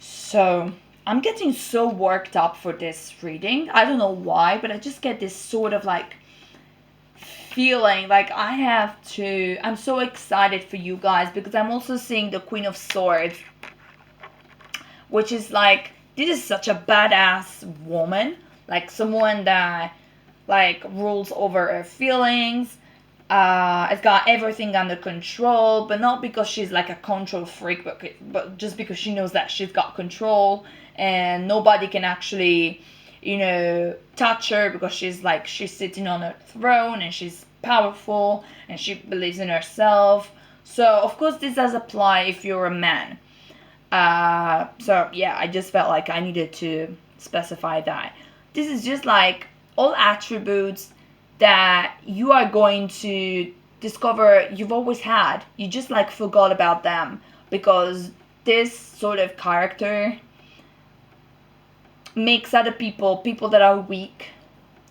So I'm getting so worked up for this reading. I don't know why, but I just get this sort of like feeling like I'm so excited for you guys, because I'm also seeing the Queen of Swords, which is like, this is such a badass woman, like someone that like rules over her feelings, has got everything under control, but not because she's like a control freak, but just because she knows that she's got control and nobody can actually, you know, touch her, because she's sitting on her throne and she's powerful and she believes in herself. So of course this does apply if you're a man. So yeah, I just felt like I needed to specify that. This is just like all attributes that you are going to discover you've always had. You just like forgot about them, because this sort of character makes other people that are weak,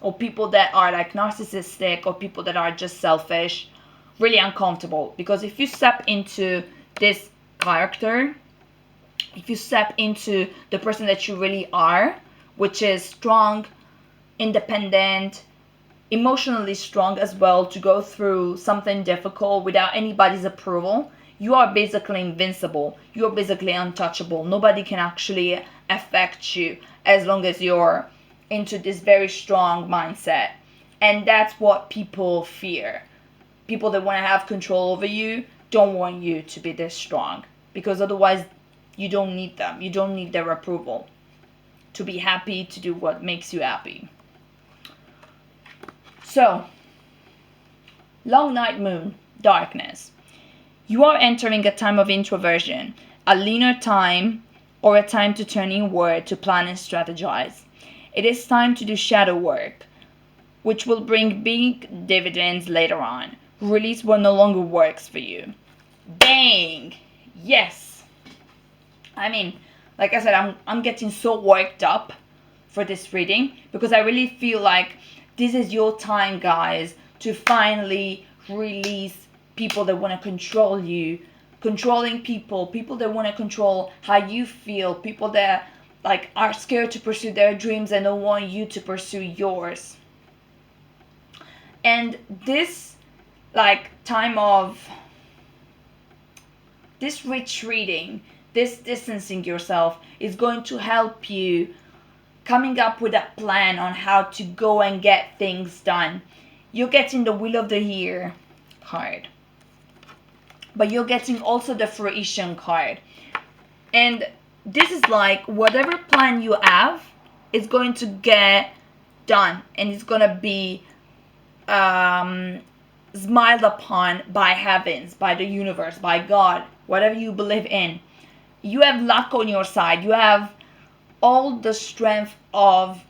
or people that are like narcissistic, or people that are just selfish, really uncomfortable. Because if you step into this character, if you step into the person that you really are, which is strong, independent, emotionally strong as well, to go through something difficult without anybody's approval, you are basically invincible. You're basically untouchable. Nobody can actually affect you as long as you're into this very strong mindset. And that's what people fear. People that want to have control over you don't want you to be this strong, because otherwise you don't need them. You don't need their approval to be happy, to do what makes you happy. So, long night moon, darkness. You are entering a time of introversion, a leaner time, or a time to turn inward to plan and strategize. It is time to do shadow work, which will bring big dividends later on. Release what no longer works for you. Bang! Yes! I mean, like I said, I'm getting so worked up for this reading, because I really feel like this is your time, guys, to finally release people that want to control you. Controlling people that want to control how you feel, people that like are scared to pursue their dreams and don't want you to pursue yours. And this like time of this retreating, this distancing yourself is going to help you coming up with a plan on how to go and get things done. You're getting the Wheel of the Year card, but you're getting also the Fruition card. And this is like whatever plan you have is going to get done, and it's going to be smiled upon by heavens, by the universe, by God, whatever you believe in. You have luck on your side. You have all the strength of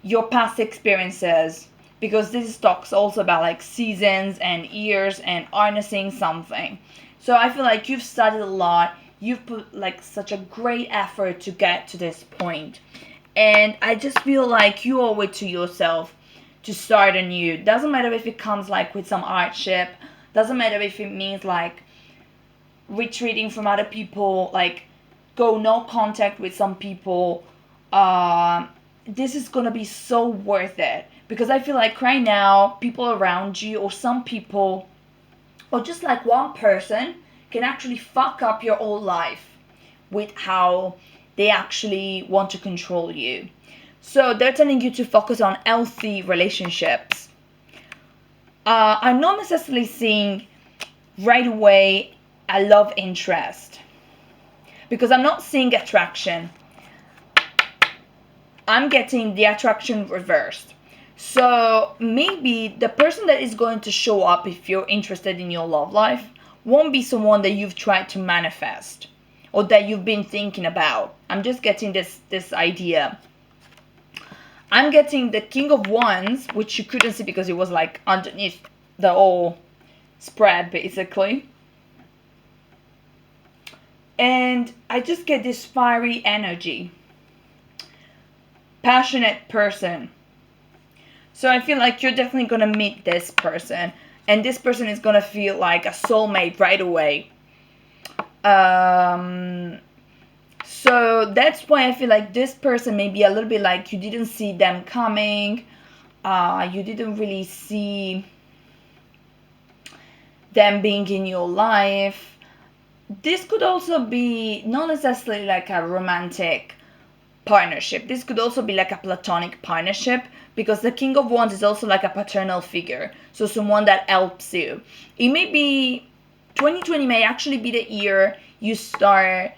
your past experiences, because this talks also about like seasons and years and harnessing something. So I feel like you've studied a lot. You've put like such a great effort to get to this point. And I just feel like you owe it to yourself to start anew. Doesn't matter if it comes like with some hardship. Doesn't matter if it means like retreating from other people, like go no contact with some people. This is gonna be so worth it, because I feel like right now people around you, or some people, or just like one person, can actually fuck up your whole life with how they actually want to control you. So they're telling you to focus on healthy relationships. I'm not necessarily seeing right away a love interest, because I'm not seeing attraction. I'm getting the attraction reversed. So maybe the person that is going to show up if you're interested in your love life won't be someone that you've tried to manifest or that you've been thinking about. I'm just getting this idea. I'm getting the King of Wands, which you couldn't see because it was like underneath the whole spread basically. And I just get this fiery energy. Passionate person. So I feel like you're definitely gonna meet this person, and this person is gonna feel like a soulmate right away. So that's why I feel like this person may be a little bit like you didn't see them coming. You didn't really see them being in your life. This could also be not necessarily like a romantic partnership. This could also be like a platonic partnership, because the King of Wands is also like a paternal figure. So someone that helps you. It may be 2020 may actually be the year you start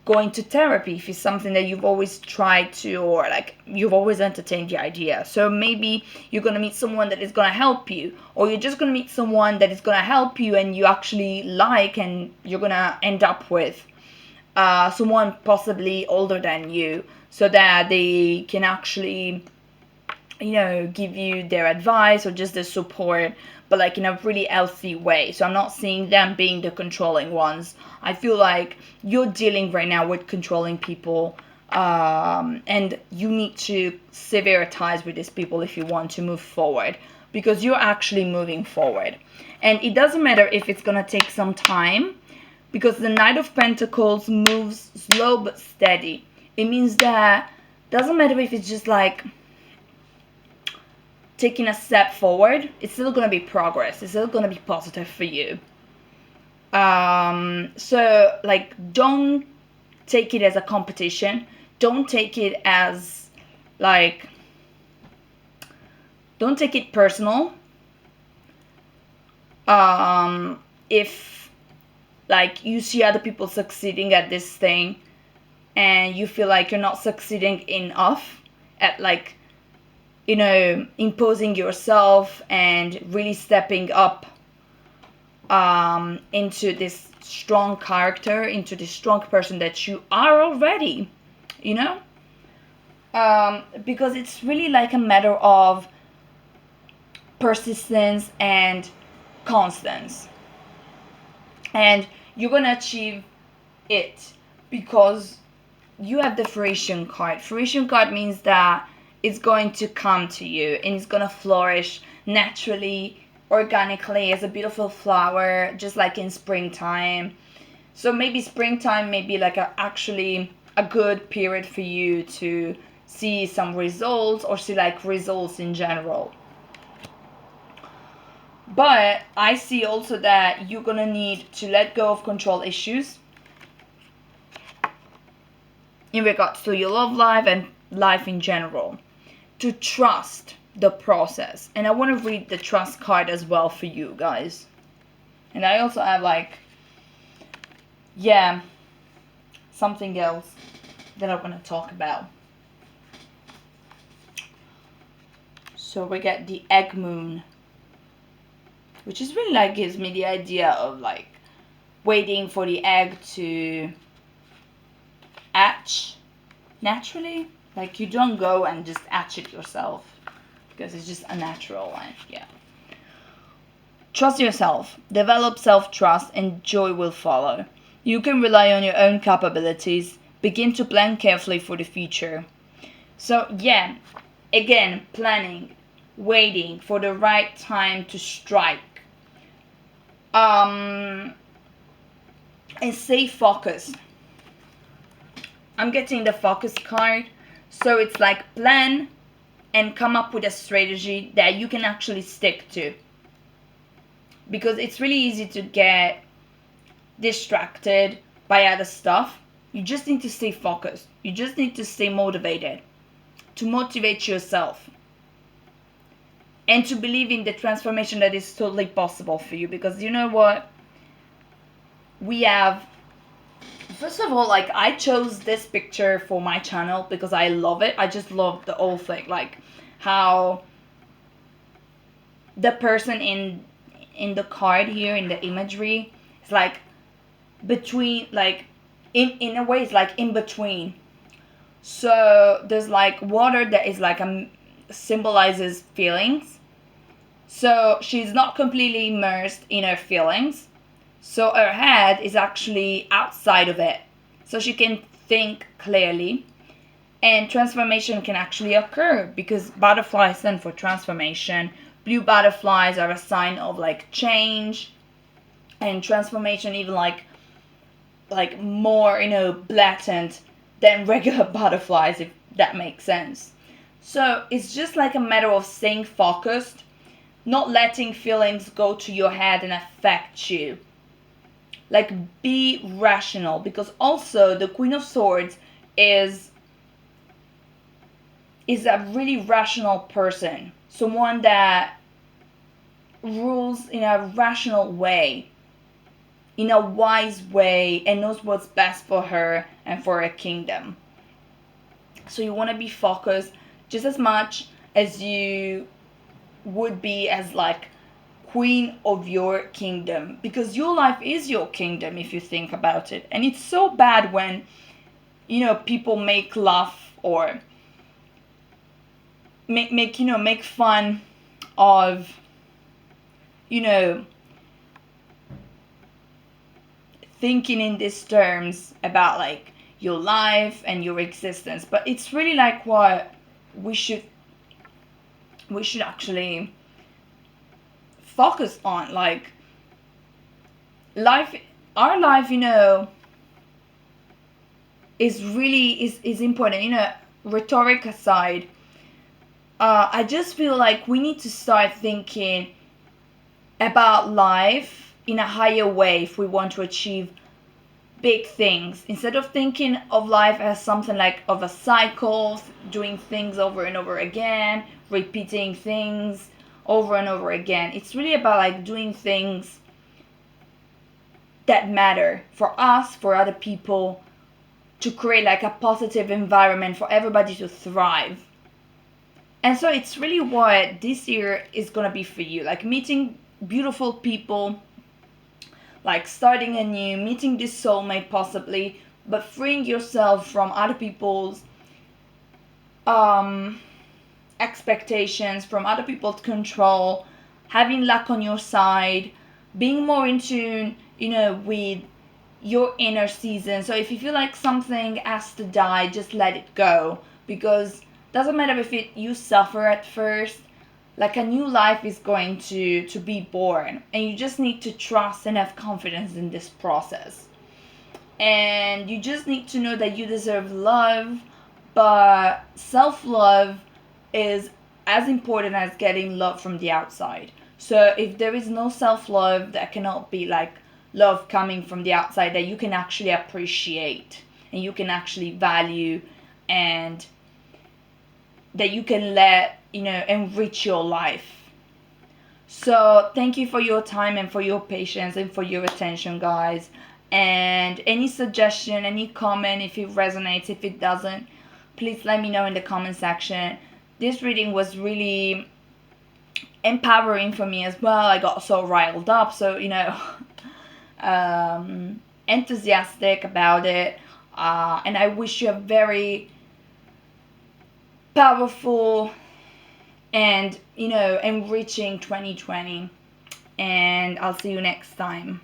going to therapy, if it's something that you've always tried to, or like you've always entertained the idea. So maybe you're going to meet someone that is going to help you, or you're just going to meet someone that is going to help you and you actually like, and you're going to end up with someone possibly older than you, so that they can actually, you know, give you their advice or just the support, but like in a really healthy way. So I'm not seeing them being the controlling ones. I feel like you're dealing right now with controlling people, and you need to sever ties with these people if you want to move forward, because you're actually moving forward. And it doesn't matter if it's gonna take some time, because the Knight of Pentacles moves slow but steady. It means that doesn't matter if it's just like taking a step forward, it's still going to be progress. It's still going to be positive for you. So like, don't take it as a competition. Don't take it as like, don't take it personal. If like you see other people succeeding at this thing and you feel like you're not succeeding enough at like, you know, imposing yourself and really stepping up into this strong character, into this strong person that you are already, you know? Because it's really like a matter of persistence and constance. And you're going to achieve it because you have the fruition card. Fruition card means that it's going to come to you and it's going to flourish naturally, organically, as a beautiful flower, just like in springtime. So maybe springtime may be like actually a good period for you to see some results, or see like results in general. But I see also that you're going to need to let go of control issues in regards to your love life and life in general, to trust the process. And I want to read the trust card as well for you guys. And I also have like, yeah, something else that I'm going to talk about. So we get the egg moon. which is really like gives me the idea of like waiting for the egg to hatch naturally. Like you don't go and just hatch it yourself because it's just unnatural and yeah. Trust yourself, develop self-trust, and joy will follow. You can rely on your own capabilities, begin to plan carefully for the future. So yeah, again, planning, waiting for the right time to strike. And stay focused. I'm getting the focus card, so it's like plan and come up with a strategy that you can actually stick to. Because it's really easy to get distracted by other stuff. You just need to stay focused. You just need to stay motivated. To motivate yourself. And to believe in the transformation that is totally possible for you. Because you know what? We have... First of all, like, I chose this picture for my channel because I love it. I just love the whole thing. Like, how the person in the card here, in the imagery, is like between, like, in a way, it's like in between. So there's like water that is like symbolizes feelings. So she's not completely immersed in her feelings. So her head is actually outside of it. So she can think clearly. And transformation can actually occur because butterflies stand for transformation. Blue butterflies are a sign of like change and transformation, even like more, you know, blatant than regular butterflies, if that makes sense. So it's just like a matter of staying focused, not letting feelings go to your head and affect you. Like, be rational, because also the Queen of Swords is a really rational person, someone that rules in a rational way, in a wise way, and knows what's best for her and for her kingdom. So you want to be focused just as much as you would be as like queen of your kingdom, because your life is your kingdom if you think about it. And it's so bad when, you know, people make laugh or make fun of, you know, thinking in these terms about like your life and your existence. But it's really like what we should actually focus on. Like, our life, you know, is really is important. You know, rhetoric aside, I just feel like we need to start thinking about life in a higher way if we want to achieve big things, instead of thinking of life as something like of a cycle, doing things over and over again, repeating things over and over again. It's really about like doing things that matter for us, for other people, to create like a positive environment for everybody to thrive. And so it's really what this year is gonna be for you, like meeting beautiful people, like starting anew, meeting this soulmate possibly, but freeing yourself from other people's expectations, from other people's control, having luck on your side, being more in tune, you know, with your inner season. So if you feel like something has to die, just let it go, because doesn't matter if you suffer at first, like a new life is going to be born, and you just need to trust and have confidence in this process. And you just need to know that you deserve love, but self-love is as important as getting love from the outside. So if there is no self-love, that cannot be like love coming from the outside that you can actually appreciate and you can actually value, and that you can let, you know, enrich your life. So thank you for your time and for your patience and for your attention, guys. And any suggestion, any comment, if it resonates, if it doesn't, please let me know in the comment section. This reading was really empowering for me as well. I got so riled up, so enthusiastic about it, and I wish you a very powerful and enriching 2020, and I'll see you next time.